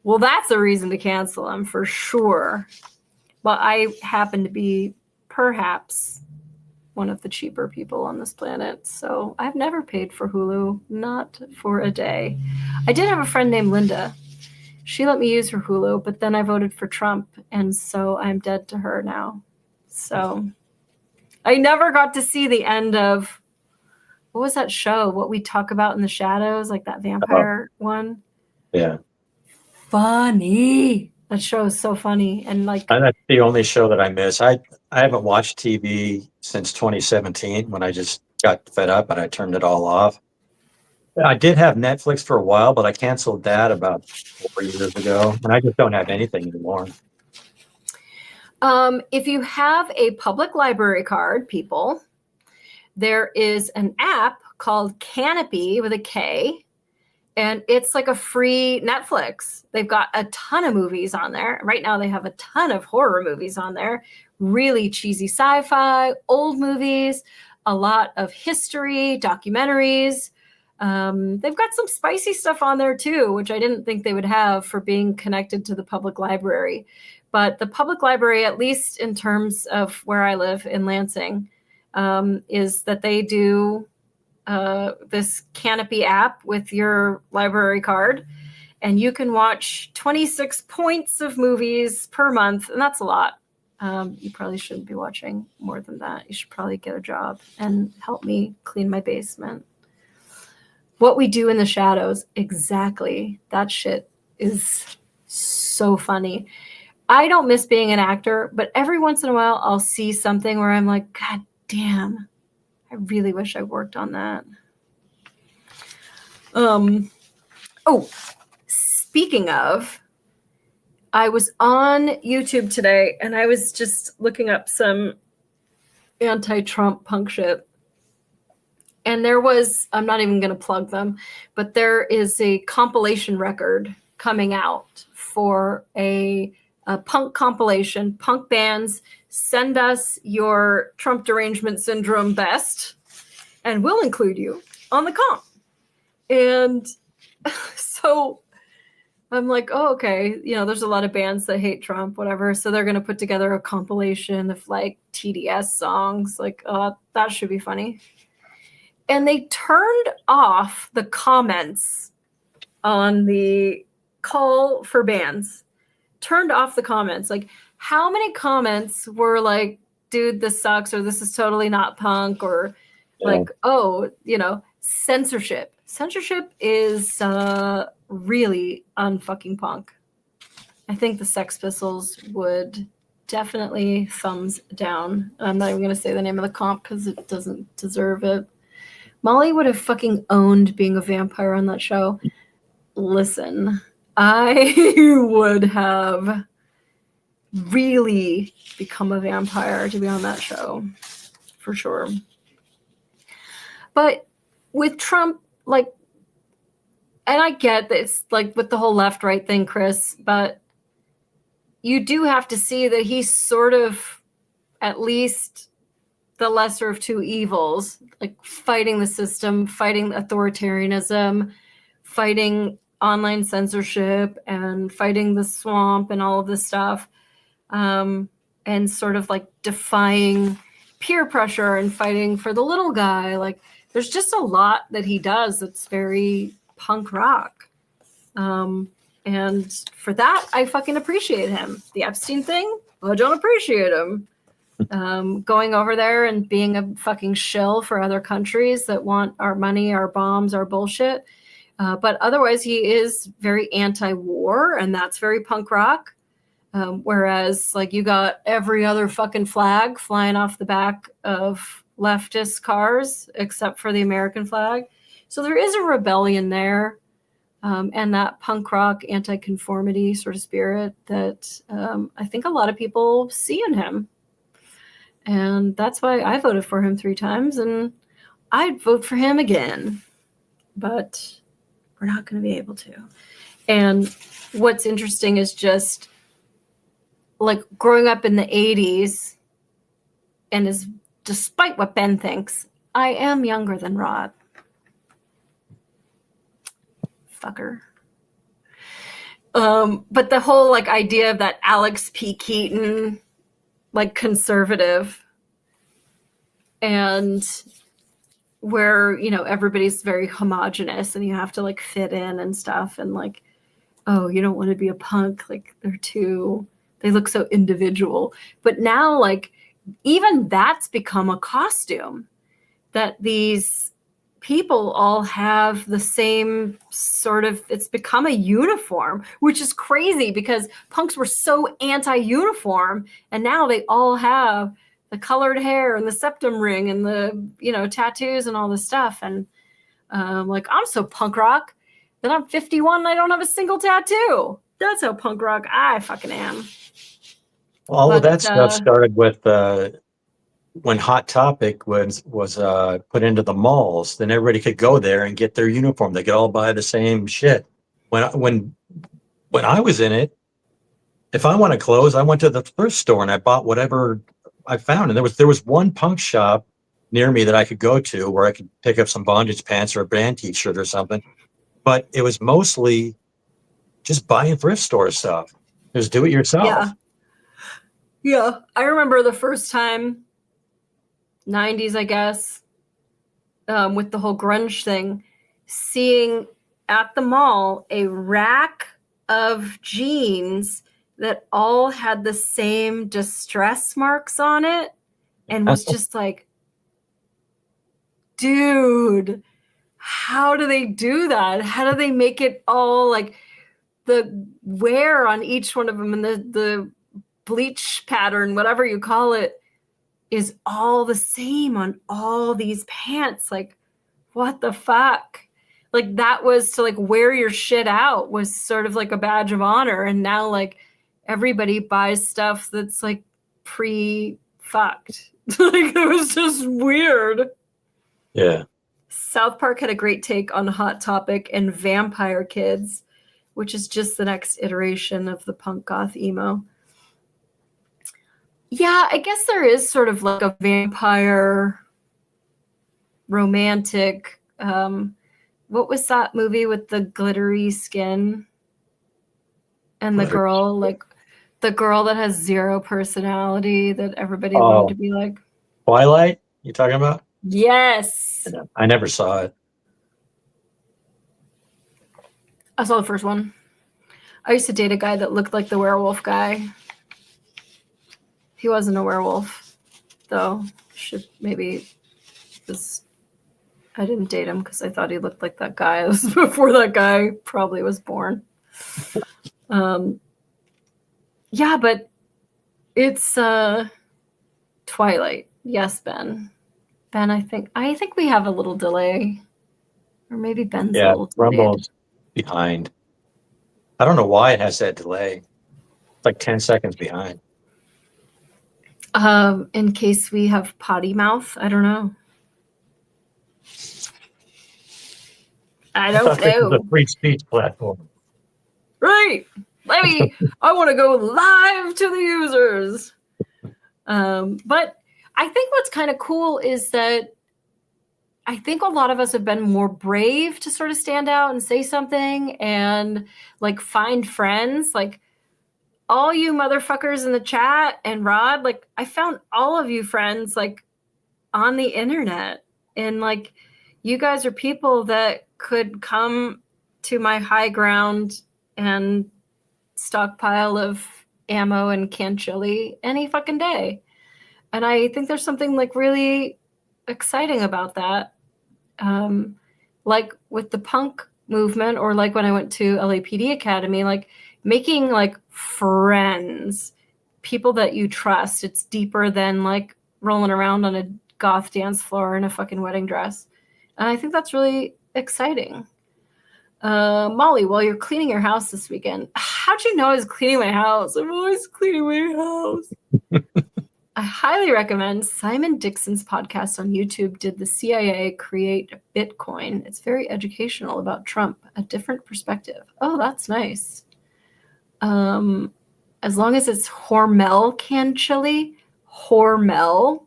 Well, that's a reason to cancel them for sure. But I happen to be perhaps one of the cheaper people on this planet. So I've never paid for Hulu, not for a day. I did have a friend named Linda. She let me use her Hulu, but then I voted for Trump. And so I'm dead to her now. So I never got to see the end of, what was that show? What We Talk About in the Shadows, like that vampire one.
Yeah.
Funny. That show is so funny. And like,
That's the only show that I miss. I haven't watched TV since 2017 when I just got fed up and I turned it all off. I did have Netflix for a while, but I canceled that about 4 years ago, and I just don't have anything anymore.
if you have a public library card, people, there is an app called Canopy with a K, and it's like a free Netflix. They've got a ton of movies on there. Right now they have a ton of horror movies on there, really cheesy sci-fi, old movies, a lot of history, documentaries. They've got some spicy stuff on there too, which I didn't think they would have for being connected to the public library. But the public library, at least in terms of where I live in Lansing, is that they do this Canopy app with your library card, and you can watch 26 points of movies per month, and that's a lot. You probably shouldn't be watching more than that. You should probably get a job and help me clean my basement. What We Do in the Shadows, exactly. That shit is so funny. I don't miss being an actor, but every once in a while I'll see something where I'm like, God damn, I really wish I worked on that. Oh, speaking of, I was on YouTube today and I was just looking up some anti-Trump punk shit. And there was, I'm not even going to plug them, but there is a compilation record coming out for a punk compilation. Punk bands, send us your Trump derangement syndrome best, and we'll include you on the comp. And so I'm like, oh, okay. You know, there's a lot of bands that hate Trump, whatever. So they're going to put together a compilation of like TDS songs. Like, that should be funny. And they turned off the comments on the call for bands. Turned off the comments. Like, how many comments were like, dude, this sucks, or this is totally not punk, or like, oh, you know, censorship. Censorship is really unfucking punk. I think the Sex Pistols would definitely thumbs down. I'm not even going to say the name of the comp because it doesn't deserve it. Molly would have fucking owned being a vampire on that show. Listen, I would have really become a vampire to be on that show, for sure. But with Trump, like, and I get that it's like with the whole left-right thing, Chris, but you do have to see that he's sort of at least the lesser of two evils, like fighting the system, fighting authoritarianism, fighting online censorship, and fighting the swamp and all of this stuff, and sort of like defying peer pressure and fighting for the little guy. Like, there's just a lot that he does that's very punk rock. And for that, I fucking appreciate him. The Epstein thing, I don't appreciate him. Going over there and being a fucking shill for other countries that want our money, our bombs, our bullshit. But otherwise, he is very anti-war, and that's very punk rock. Whereas like you got every other fucking flag flying off the back of leftist cars except for the American flag. So there is a rebellion there. And that punk rock anti-conformity sort of spirit that I think a lot of people see in him. And that's why I voted for him 3 times, and I'd vote for him again. But we're not going to be able to. And what's interesting is just like growing up in the 80s, and is despite what Ben thinks, I am younger than Rod. Fucker. But the whole like idea of that Alex P. Keaton, like conservative, and where, you know, everybody's very homogenous and you have to like fit in and stuff, and like, oh, you don't want to be a punk, like they look so individual. But now like even that's become a costume, that these people all have the same sort of, it's become a uniform, which is crazy because punks were so anti-uniform, and now they all have the colored hair and the septum ring and the, you know, tattoos and all this stuff. And like, I'm so punk rock that I'm 51 and I don't have a single tattoo. That's how punk rock I fucking am.
Well, all of that stuff started with when Hot Topic was put into the malls. Then everybody could go there and get their uniform. They could all buy the same shit. When I was in it, if I wanted clothes, I went to the thrift store and I bought whatever I found. And there was one punk shop near me that I could go to where I could pick up some bondage pants or a band t-shirt or something. But it was mostly just buying thrift store stuff. Just do it yourself.
Yeah. I remember the first time, 90s, I guess, with the whole grunge thing, seeing at the mall a rack of jeans that all had the same distress marks on it, and was just like, dude, how do they do that? How do they make it all like the wear on each one of them and the bleach pattern, whatever you call it, is all the same on all these pants? Like, what the fuck? Like, that was to like wear your shit out was sort of like a badge of honor. And now like everybody buys stuff that's like pre-fucked. Like, it was just weird.
Yeah.
South Park had a great take on Hot Topic and Vampire Kids, which is just the next iteration of the punk goth emo. Yeah, I guess there is sort of like a vampire romantic. What was that movie with the glittery skin and the girl, like the girl that has zero personality that everybody wanted to be like?
Twilight? You talking about?
Yes.
I never saw it.
I saw the first one. I used to date a guy that looked like the werewolf guy. He wasn't a werewolf, though. Should maybe just, I didn't date him because I thought he looked like that guy. It was before that guy probably was born. Yeah, but it's Twilight. Yes, Ben. Ben, I think we have a little delay. Or maybe Ben's a little delayed.
Rumble's behind. I don't know why it has that delay. It's like 10 seconds behind.
In case we have potty mouth, I don't know. I don't know.
The free speech platform.
Right. I want to go live to the users. But I think what's kind of cool is that I think a lot of us have been more brave to sort of stand out and say something and like find friends. Like, all you motherfuckers in the chat and Rod, like, I found all of you friends like on the internet, and like you guys are people that could come to my high ground and stockpile of ammo and canned chili any fucking day. And I think there's something like really exciting about that. Like with the punk movement, or like when I went to LAPD Academy, like making like friends, people that you trust. It's deeper than like rolling around on a goth dance floor in a fucking wedding dress. And I think that's really exciting. Molly, while you're cleaning your house this weekend, how'd you know I was cleaning my house? I'm always cleaning my house. I highly recommend Simon Dixon's podcast on YouTube. Did the CIA create Bitcoin? It's very educational about Trump, a different perspective. Oh, that's nice. As long as it's Hormel canned chili, Hormel.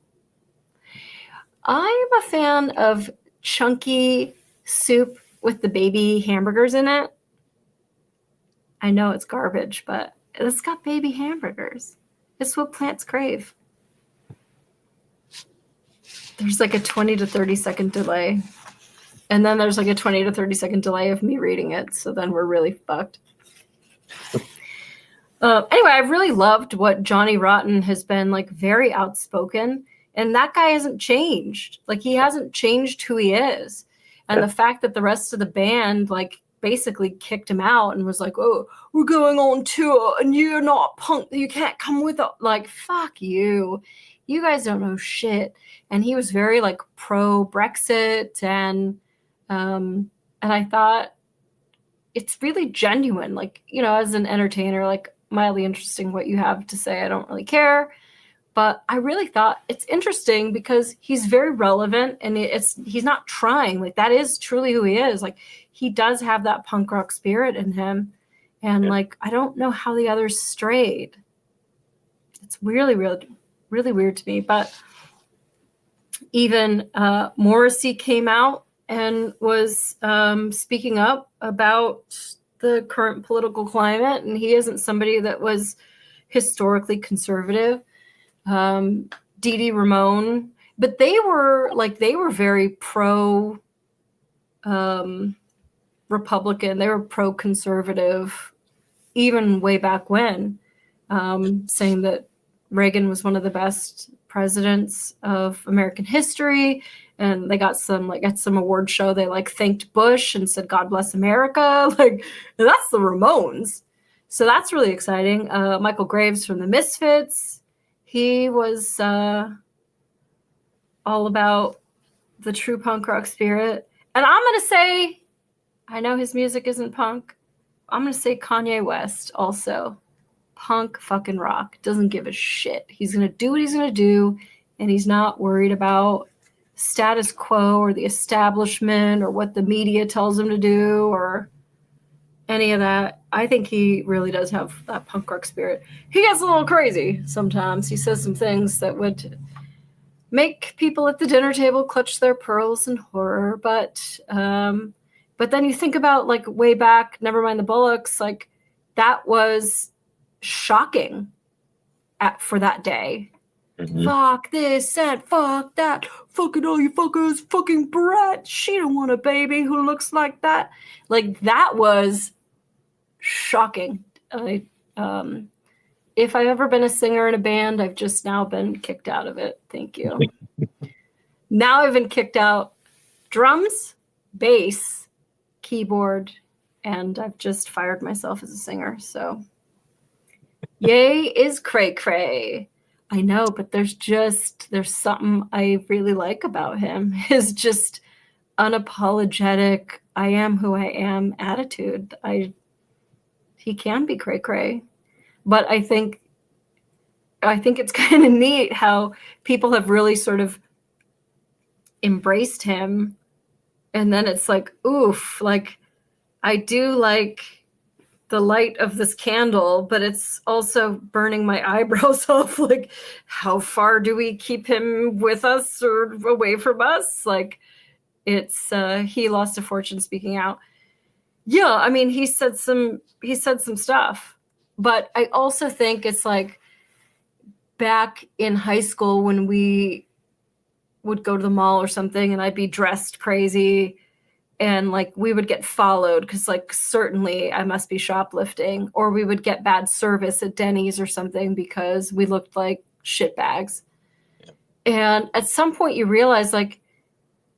I'm a fan of chunky soup with the baby hamburgers in it. I know it's garbage, but it's got baby hamburgers. It's what plants crave. There's like a 20 to 30 second delay. And then there's like a 20 to 30 second delay of me reading it. So then we're really fucked. Anyway, I've really loved what Johnny Rotten has been like very outspoken. And that guy hasn't changed. Like he hasn't changed who he is. And the fact that the rest of the band like basically kicked him out and was like, oh, we're going on tour and you're not punk. You can't come with us. Like, fuck you. You guys don't know shit. And he was very like pro Brexit. And I thought it's really genuine. Like, you know, as an entertainer, like mildly interesting what you have to say. I don't really care. But I really thought it's interesting because he's very relevant and he's not trying. Like that is truly who he is. Like he does have that punk rock spirit in him. And like, I don't know how the others strayed. It's really, really, really weird to me. But even Morrissey came out and was speaking up about the current political climate. And he isn't somebody that was historically conservative. Dee Dee Ramone, but they were very pro Republican. They were pro conservative, even way back when, saying that Reagan was one of the best presidents of American history. And they got some at some award show, they like thanked Bush and said, God bless America. Like that's the Ramones. So that's really exciting. Michael Graves from the Misfits. He was all about the true punk rock spirit. And I'm going to say, I know his music isn't punk. I'm going to say Kanye West also. Punk fucking rock. Doesn't give a shit. He's going to do what he's going to do. And he's not worried about status quo or the establishment or what the media tells him to do or any of that. I think he really does have that punk rock spirit. He gets a little crazy sometimes. He says some things that would make people at the dinner table clutch their pearls in horror. But then you think about like way back, never mind the Bullocks, like that was shocking for that day. Mm-hmm. Fuck this and fuck that. Fucking all you fuckers. Fucking Brett. She don't want a baby who looks like that. Like that was shocking. If I've ever been a singer in a band, I've just now been kicked out of it. Thank you. Now I've been kicked out drums, bass, keyboard, and I've just fired myself as a singer. So yay is cray cray. I know, but there's something I really like about him. His just unapologetic, I am who I am attitude. He can be cray cray, but I think it's kind of neat how people have really sort of embraced him, and then it's like, oof, like I do like the light of this candle, but it's also burning my eyebrows off. Like, how far do we keep him with us or away from us? Like, it's he lost a fortune speaking out. Yeah, I mean, he said some stuff, but I also think it's like back in high school when we would go to the mall or something and I'd be dressed crazy and like we would get followed because like certainly I must be shoplifting, or we would get bad service at Denny's or something because we looked like shitbags. Yeah. And at some point you realize like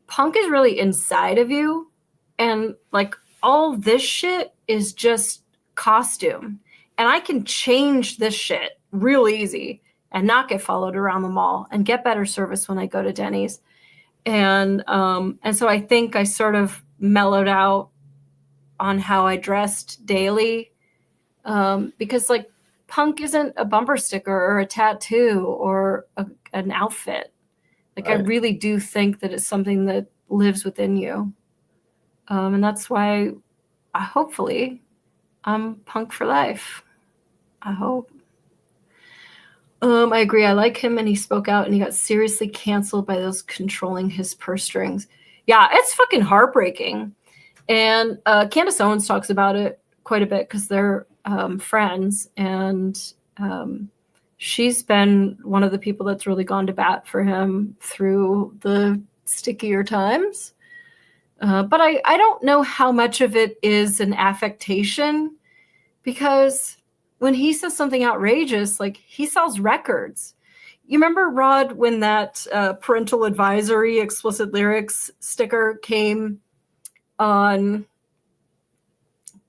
punk is really inside of you, and like all this shit is just costume. and I can change this shit real easy and not get followed around the mall and get better service when I go to Denny's. And so I think I sort of mellowed out on how I dressed daily, because like punk isn't a bumper sticker or a tattoo or an outfit. Like I really do think that it's something that lives within you. And that's why hopefully I'm punk for life. I hope. I agree. I like him, and he spoke out, and he got seriously canceled by those controlling his purse strings. Yeah, it's fucking heartbreaking. And Candace Owens talks about it quite a bit because they're friends, and she's been one of the people that's really gone to bat for him through the stickier times. But I don't know how much of it is an affectation, because when he says something outrageous, like he sells records. You remember, Rod, when that parental advisory explicit lyrics sticker came on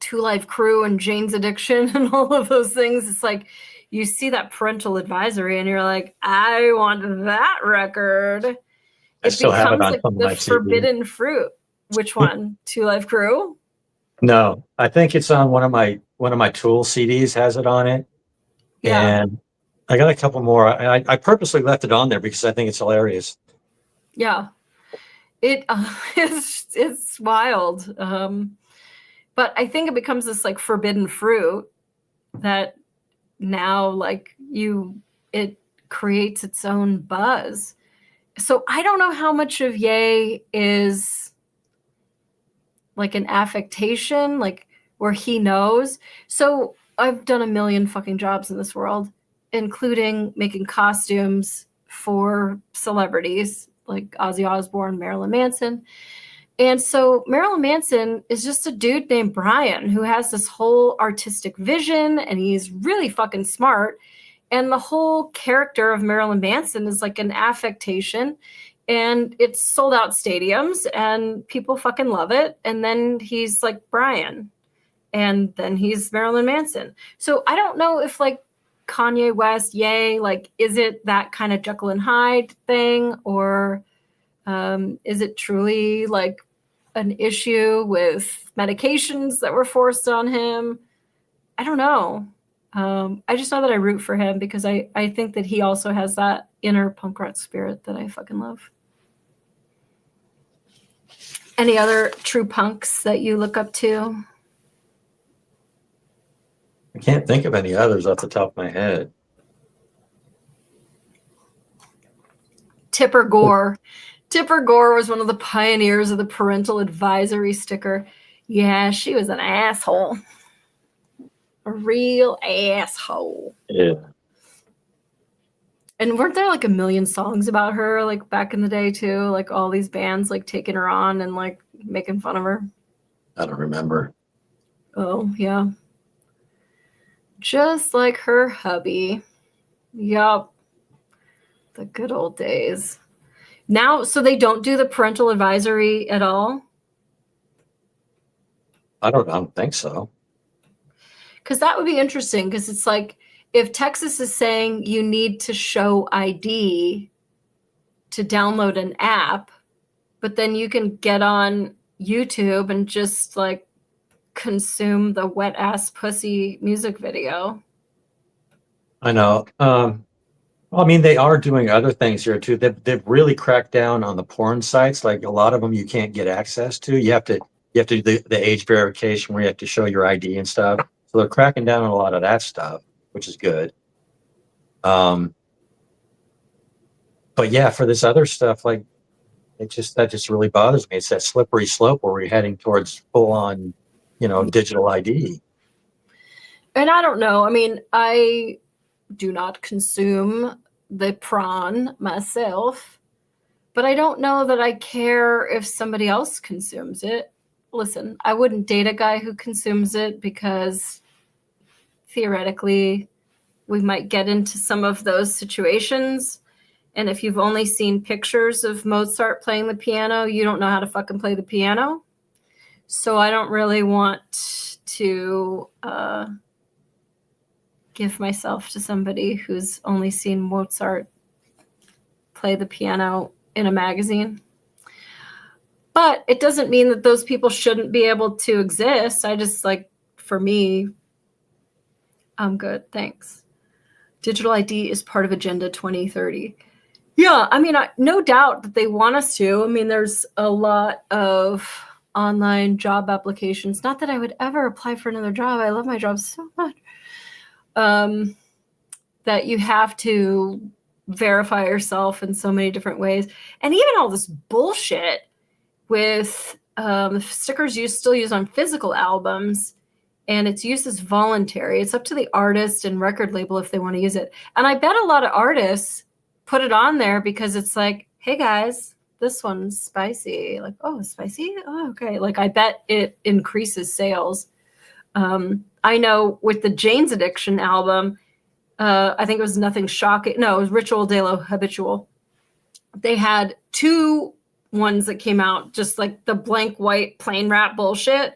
Two Live Crew and Jane's Addiction and all of those things? It's like you see that parental advisory and you're like, I want that record.
I still have it on
like
some of
the
my CDs.
forbidden fruit. Which one? Two Live Crew?
No, I think it's on one of my Tool CDs has it on it.
Yeah.
And I got a couple more. I purposely left it on there because I think it's hilarious.
Yeah. It's wild. But I think it becomes this like forbidden fruit that now like it creates its own buzz. So I don't know how much of Ye is like an affectation, like where he knows. So I've done a million fucking jobs in this world, including making costumes for celebrities like Ozzy Osbourne, Marilyn Manson. And so Marilyn Manson is just a dude named Brian who has this whole artistic vision, and he's really fucking smart. And the whole character of Marilyn Manson is like an affectation, and it's sold out stadiums and people fucking love it. And then he's like Brian, and then he's Marilyn Manson. So I don't know if like Kanye West, Ye, like, is it that kind of Jekyll and Hyde thing, or is it truly like an issue with medications that were forced on him? I don't know. I just know that I root for him because I think that he also has that inner punk rock spirit that I fucking love. Any other true punks that you look up to?
I can't think of any others off the top of my head.
Tipper Gore. Tipper Gore was one of the pioneers of the parental advisory sticker. Yeah, she was an asshole. A real asshole.
Yeah.
And weren't there like a million songs about her like back in the day too? Like all these bands like taking her on and like making fun of her.
I don't remember.
Oh, yeah. Just like her hubby. Yup. The good old days. Now, so they don't do the parental advisory at all?
I don't think so.
Because that would be interesting, because it's like if Texas is saying you need to show ID to download an app, but then you can get on YouTube and just like consume the wet ass pussy music video.
I know. Well, I mean, they are doing other things here too. They've really cracked down on the porn sites. Like a lot of them, you can't get access to. You have to do the age verification where you have to show your ID and stuff. So they're cracking down on a lot of that stuff, which is good. But yeah, for this other stuff, like that just really bothers me. It's that slippery slope where we're heading towards full on, digital ID.
And I don't know. I mean, I do not consume the prawn myself, but I don't know that I care if somebody else consumes it. Listen, I wouldn't date a guy who consumes it because theoretically we might get into some of those situations. And if you've only seen pictures of Mozart playing the piano, you don't know how to fucking play the piano. So I don't really want to give myself to somebody who's only seen Mozart play the piano in a magazine. But it doesn't mean that those people shouldn't be able to exist. I just like, for me, I'm good. Thanks. Digital ID is part of Agenda 2030. Yeah, I mean, no doubt that they want us to. I mean, there's a lot of online job applications. Not that I would ever apply for another job. I love my job so much. That you have to verify yourself in so many different ways. And even all this bullshit with stickers you still use on physical albums, and its use is voluntary. It's up to the artist and record label if they want to use it. And I bet a lot of artists put it on there because it's like, hey guys, this one's spicy. Like, oh, spicy? Oh, okay. Like, I bet it increases sales. I know with the Jane's Addiction album, I think it was Nothing Shocking. No, it was Ritual de lo Habitual. They had 2 ones that came out, just like the blank white plain rap bullshit.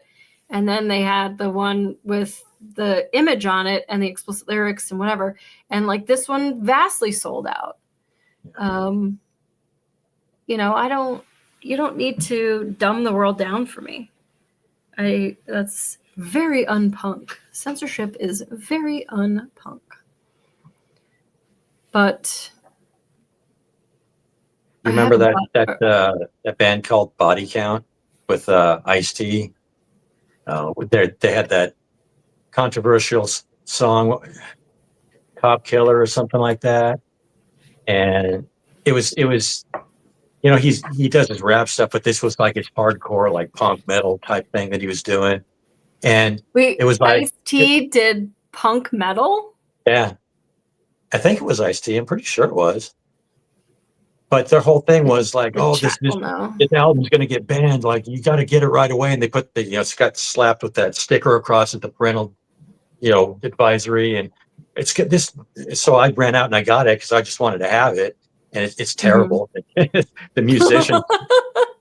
And then they had the one with the image on it and the explicit lyrics and whatever. And like this one vastly sold out. You know, you don't need to dumb the world down for me. That's very unpunk. Censorship is very unpunk. But
You remember that band called Body Count with Ice-T? They had that controversial song, Cop Killer or something like that, and it was you know, he does his rap stuff, but this was like his hardcore like punk metal type thing that he was doing, and
wait,
it was like
Ice-T did punk metal.
Yeah, I think it was Ice-T. I'm pretty sure it was. But their whole thing was like, oh, this album's going to get banned. Like, you got to get it right away. And they put it's got slapped with that sticker across it, the parental, advisory. And it's this. So I ran out and I got it because I just wanted to have it. And it's terrible. The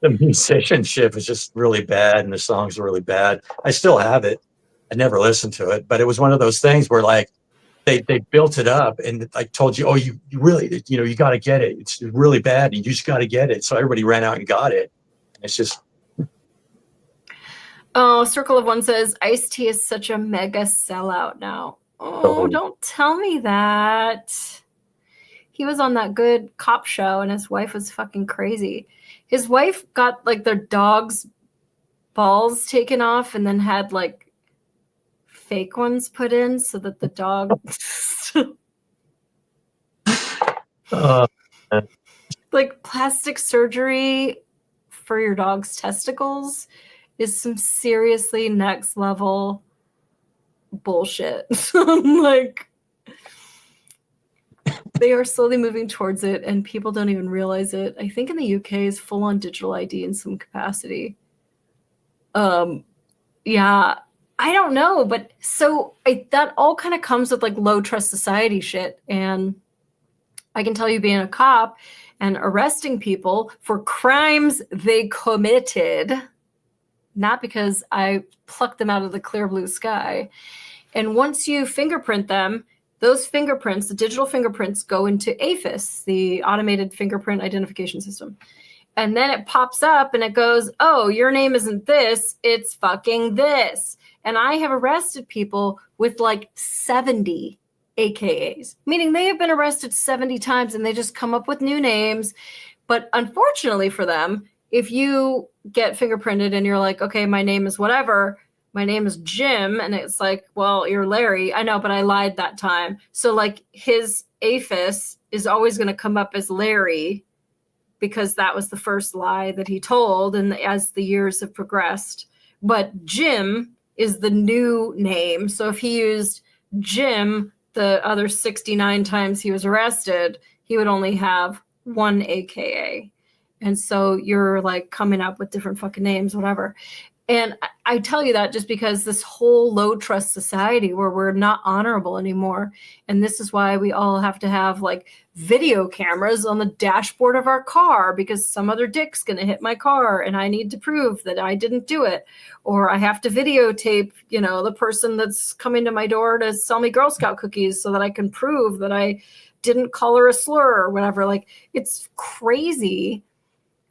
musicianship is just really bad. And the songs are really bad. I still have it. I never listened to it. But it was one of those things where like, they built it up and I told you, oh, you really, you got to get it. It's really bad. And you just got to get it. So everybody ran out and got it. It's just.
Oh, Circle of One says Ice-T is such a mega sellout now. Oh, don't tell me that. He was on that good cop show and his wife was fucking crazy. His wife got like their dog's balls taken off and then had like fake ones put in so that the dog like plastic surgery for your dog's testicles is some seriously next level bullshit. Like they are slowly moving towards it and people don't even realize it. I think in the UK is full on digital ID in some capacity. Yeah, I don't know, but so that all kind of comes with like low trust society shit. And I can tell you being a cop and arresting people for crimes they committed, not because I plucked them out of the clear blue sky. And once you fingerprint them, those fingerprints, the digital fingerprints, go into AFIS, the automated fingerprint identification system. And then it pops up and it goes, oh, your name isn't this, it's fucking this. And I have arrested people with like 70 AKAs, meaning they have been arrested 70 times and they just come up with new names. But unfortunately for them, if you get fingerprinted and you're like, okay, my name is whatever, my name is Jim. And it's like, well, you're Larry. I know, but I lied that time. So like his AFIS is always going to come up as Larry because that was the first lie that he told. And as the years have progressed, but Jim is the new name. So if he used Jim the other 69 times he was arrested, he would only have one AKA. And so you're like coming up with different fucking names, whatever. And I tell you that just because this whole low trust society where we're not honorable anymore. And this is why we all have to have like video cameras on the dashboard of our car because some other dick's going to hit my car and I need to prove that I didn't do it. Or I have to videotape, the person that's coming to my door to sell me Girl Scout cookies so that I can prove that I didn't call her a slur or whatever. Like, it's crazy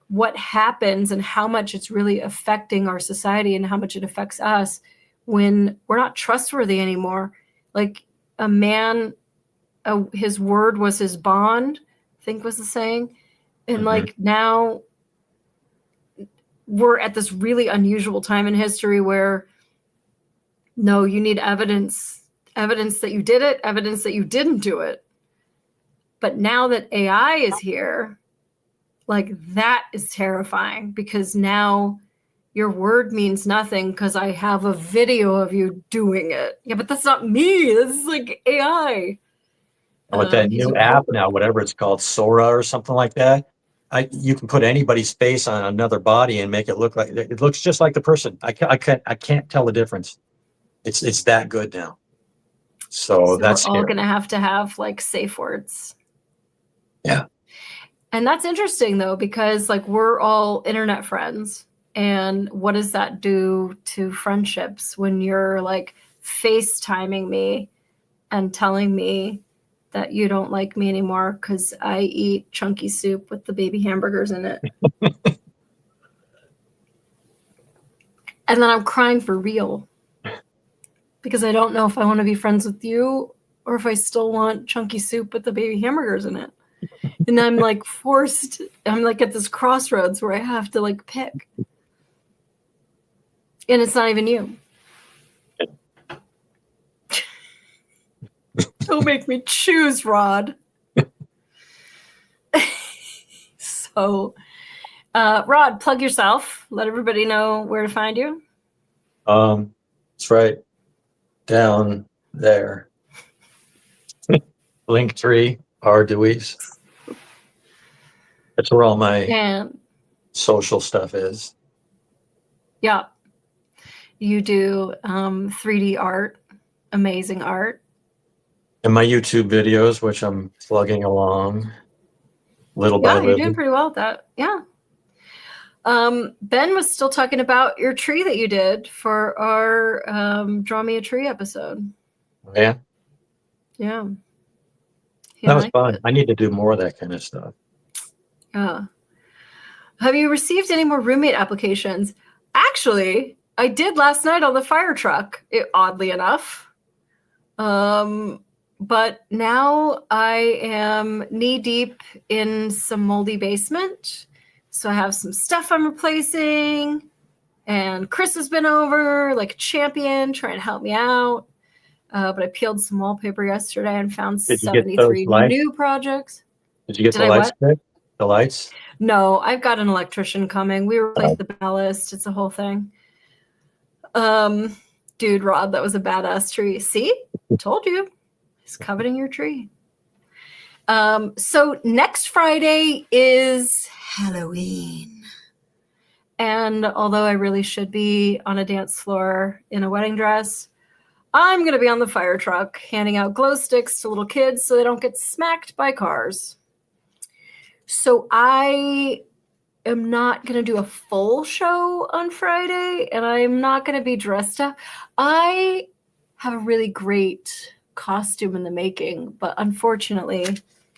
what happens and how much it's really affecting our society and how much it affects us when we're not trustworthy anymore. Like a man, his word was his bond, I think was the saying. And like now we're at this really unusual time in history where no, you need evidence that you did it, evidence that you didn't do it. But now that AI is here, like that is terrifying because now your word means nothing because I have a video of you doing it. Yeah, but that's not me. This is like AI.
And with that new app now, whatever it's called, Sora or something like that, you can put anybody's face on another body and make it look like it looks just like the person. I can't tell the difference. It's that good now. So that's
we're all going to have like safe words.
Yeah.
And that's interesting though, because like we're all internet friends. And what does that do to friendships when you're like FaceTiming me and telling me that you don't like me anymore because I eat chunky soup with the baby hamburgers in it? And then I'm crying for real because I don't know if I want to be friends with you or if I still want chunky soup with the baby hamburgers in it. And I'm like I'm like at this crossroads where I have to like pick. And it's not even you. Don't make me choose, Rod. So, Rod, plug yourself. Let everybody know where to find you.
It's right down there. Linktree, DeWeese. That's where all my social stuff is.
Yeah. You do 3D art, amazing art.
And my YouTube videos, which I'm plugging along little by little.
You're doing pretty well at that. Yeah. Ben was still talking about your tree that you did for our Draw Me a Tree episode.
Yeah.
Yeah.
That was fun. I need to do more of that kind of stuff.
Yeah. Have you received any more roommate applications? Actually, I did last night on the fire truck, oddly enough. But now I am knee deep in some moldy basement. So I have some stuff I'm replacing. And Chris has been over like a champion trying to help me out. But I peeled some wallpaper yesterday and found 73 new projects.
Did you get the lights fixed? The lights?
No, I've got an electrician coming. We replaced the ballast. It's a whole thing. Dude, Rod, that was a badass tree. See? Told you. He's coveting your tree. So next Friday is Halloween. And although I really should be on a dance floor in a wedding dress, I'm going to be on the fire truck handing out glow sticks to little kids so they don't get smacked by cars. So I am not going to do a full show on Friday, and I'm not going to be dressed up. I have a really great costume in the making, but unfortunately,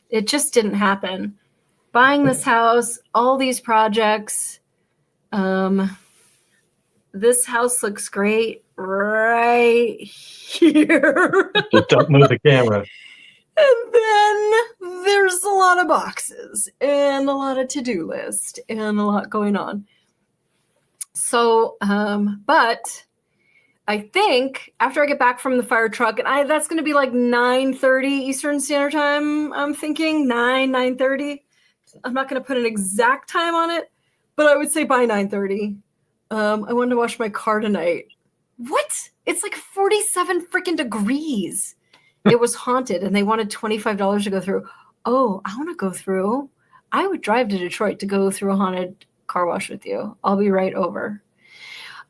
it just didn't happen. Buying this house, all these projects, this house looks great right here.
Just don't move the camera.
And then there's a lot of boxes and a lot of to-do list and a lot going on. So, but I think after I get back from the fire truck, and that's going to be like 9:30 Eastern Standard Time, I'm thinking 9:30. I'm not going to put an exact time on it, but I would say by 9:30. I wanted to wash my car tonight. What? It's like 47 freaking degrees. It was haunted, and they wanted $25 to go through. Oh, I want to go through. I would drive to Detroit to go through a haunted car wash with you. I'll be right over.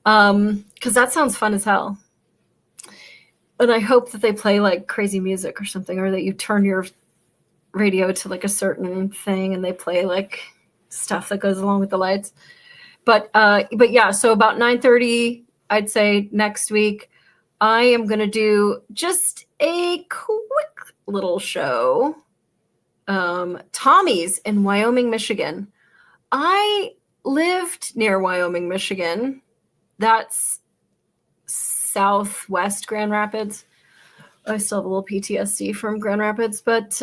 Because that sounds fun as hell. And I hope that they play like crazy music or something, or that you turn your radio to like a certain thing and they play like stuff that goes along with the lights. But yeah, so about 9:30, I'd say next week, I am going to do just a quick little show. Tommy's in Wyoming, Michigan. I lived near Wyoming, Michigan. That's southwest Grand Rapids. I still have a little PTSD from Grand Rapids, but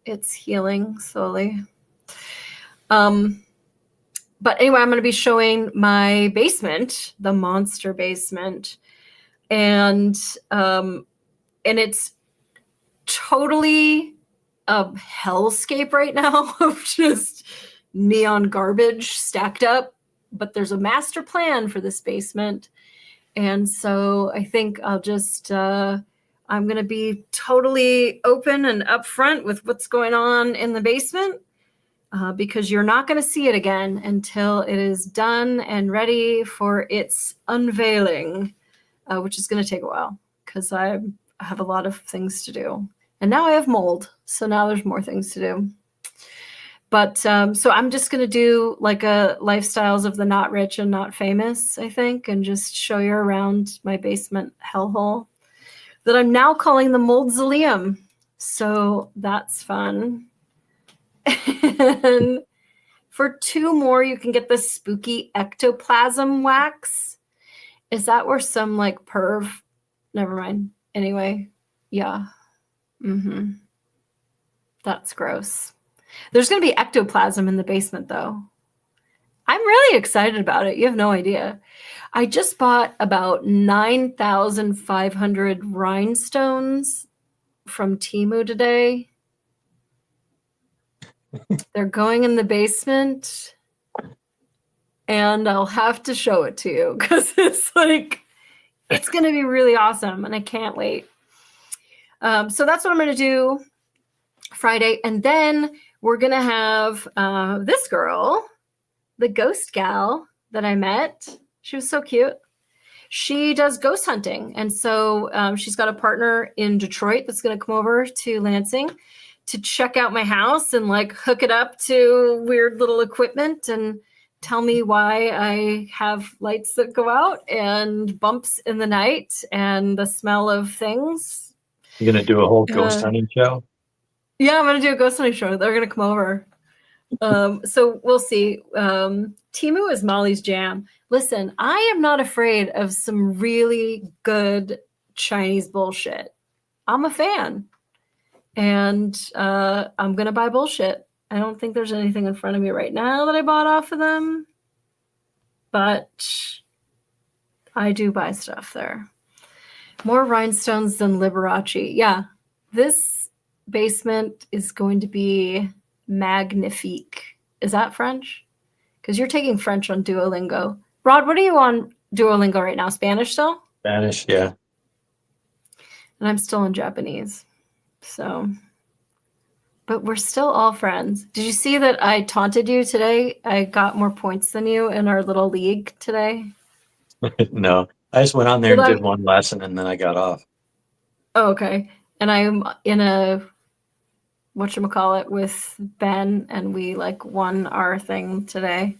it's healing slowly. But anyway, I'm going to be showing my basement, the monster basement, and it's totally a hellscape right now of just neon garbage stacked up. But there's a master plan for this basement, and so I think I'll just I'm going to be totally open and upfront with what's going on in the basement. Because you're not going to see it again until it is done and ready for its unveiling, which is going to take a while because I have a lot of things to do. And now I have mold, so now there's more things to do. But so I'm just going to do like a lifestyles of the not rich and not famous, I think, and just show you around my basement hellhole that I'm now calling the Moldzoleum. So that's fun. And for 2 more, you can get the spooky ectoplasm wax. Is that where some like perv? Never mind. Anyway, yeah. That's gross. There's going to be ectoplasm in the basement, though. I'm really excited about it. You have no idea. I just bought about 9,500 rhinestones from Temu today. They're going in the basement, and I'll have to show it to you because it's like, it's going to be really awesome, and I can't wait. So that's what I'm going to do Friday. And then we're going to have this girl, the ghost gal that I met. She was so cute. She does ghost hunting. And so she's got a partner in Detroit that's going to come over to Lansing to check out my house and like hook it up to weird little equipment and tell me why I have lights that go out and bumps in the night and the smell of things.
You're going to do a whole ghost hunting show?
Yeah, I'm going to do a ghost hunting show. They're going to come over. So we'll see. Temu is Molly's jam. Listen, I am not afraid of some really good Chinese bullshit. I'm a fan. And I'm going to buy bullshit. I don't think there's anything in front of me right now that I bought off of them. But I do buy stuff there. More rhinestones than Liberace. Yeah, this basement is going to be magnifique. Is that French? Because you're taking French on Duolingo. Rod, what are you on Duolingo right now? Spanish still?
Spanish, yeah.
And I'm still in Japanese. So, but we're still all friends. Did you see that I taunted you today? I got more points than you in our little league today.
No, I just went on there and did one lesson and then I got off.
Oh, okay. And I'm in a whatchamacallit with Ben, and we like won our thing today,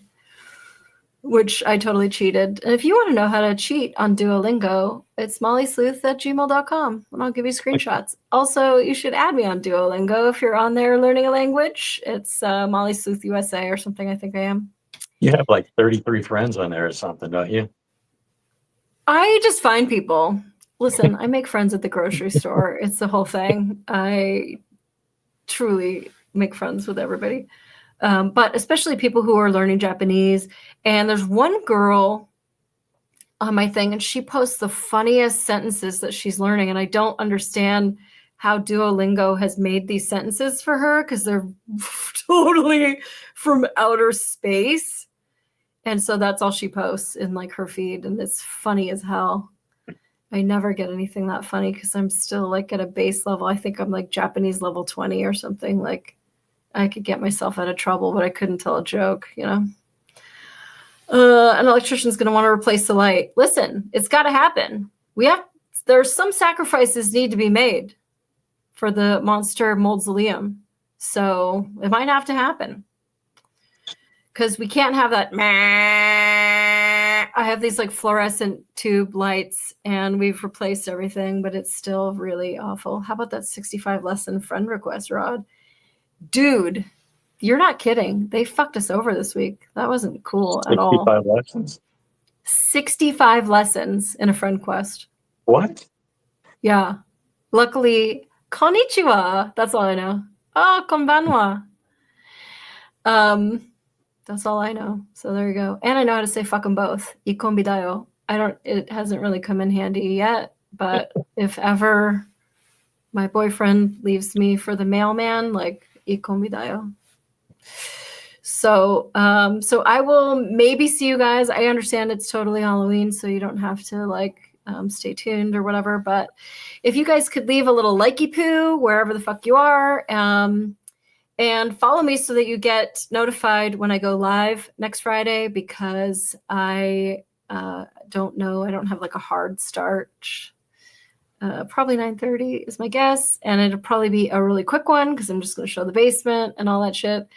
which I totally cheated. And if you want to know how to cheat on Duolingo, it's MollySleuth@gmail.com, and I'll give you screenshots. Also, you should add me on Duolingo if you're on there learning a language. It's MollySleuth USA or something, I think I am.
You have like 33 friends on there or something, don't you?
I just find people. Listen, I make friends at the grocery store. It's the whole thing. I truly make friends with everybody. But especially people who are learning Japanese. And there's one girl on my thing, and she posts the funniest sentences that she's learning. And I don't understand how Duolingo has made these sentences for her because they're totally from outer space. And so that's all she posts in like her feed. And it's funny as hell. I never get anything that funny because I'm still like at a base level. I think I'm like Japanese level 20 or something. Like I could get myself out of trouble, but I couldn't tell a joke, you know? An electrician's going to want to replace the light. Listen, it's got to happen. There's some sacrifices need to be made for the monster mausoleum. So it might have to happen. Because we can't have that. I have these like fluorescent tube lights and we've replaced everything, but it's still really awful. How about that 65 lesson friend request, Rod? Dude, you're not kidding. They fucked us over this week. That wasn't cool at all.
65 lessons?
65 lessons in a friend quest.
What?
Yeah. Luckily, konnichiwa. That's all I know. Oh, konbanwa. That's all I know. So there you go. And I know how to say fuck them both. Ikonbidayo. It hasn't really come in handy yet, but if ever my boyfriend leaves me for the mailman, like ikonbidayo. So I will maybe see you guys. I understand it's totally Halloween, so you don't have to like stay tuned or whatever. But if you guys could leave a little likey poo wherever the fuck you are, and follow me so that you get notified when I go live next Friday, because I don't know. I don't have like a hard start. Probably 9:30 is my guess. And it'll probably be a really quick one because I'm just going to show the basement and all that shit.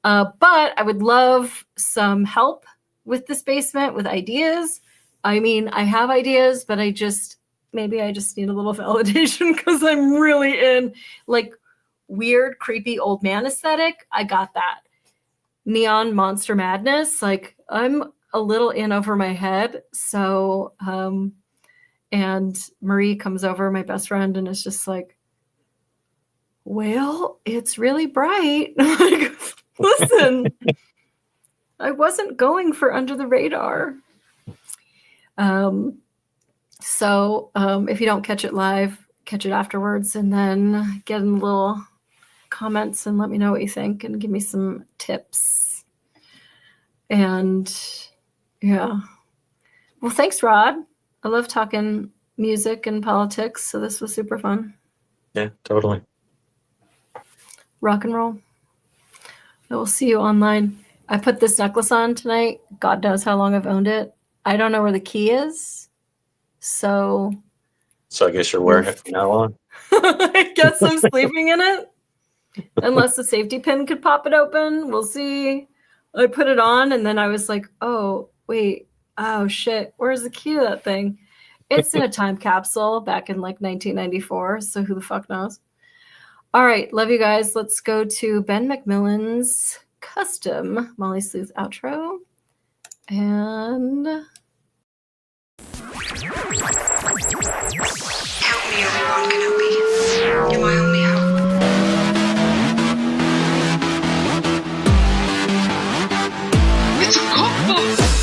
But I would love some help with this basement, with ideas. I mean, I have ideas, but maybe I just need a little validation because I'm really in like weird, creepy old man aesthetic. I got that. Neon monster madness. Like I'm a little in over my head. So, and Marie comes over, my best friend, and is just like, well, it's really bright. Like, listen, I wasn't going for under the radar. So if you don't catch it live, catch it afterwards, and then get in the little comments and let me know what you think and give me some tips. And yeah. Well, thanks, Rod. I love talking music and politics, so this was super fun.
Yeah, totally.
Rock and roll. I will see you online. I put this necklace on tonight. God knows how long I've owned it. I don't know where the key is. So
I guess you're wearing it from now on.
I guess I'm sleeping in it. Unless the safety pin could pop it open. We'll see. I put it on and then I was like, oh, wait. Oh, shit. Where's the key to that thing? It's in a time capsule back in like 1994. So who the fuck knows? All right. Love you guys. Let's go to Ben McMillan's custom MollySleuth outro. And
help me, Obi-Wan Kenobi. You're my only hope. It's a cookbook!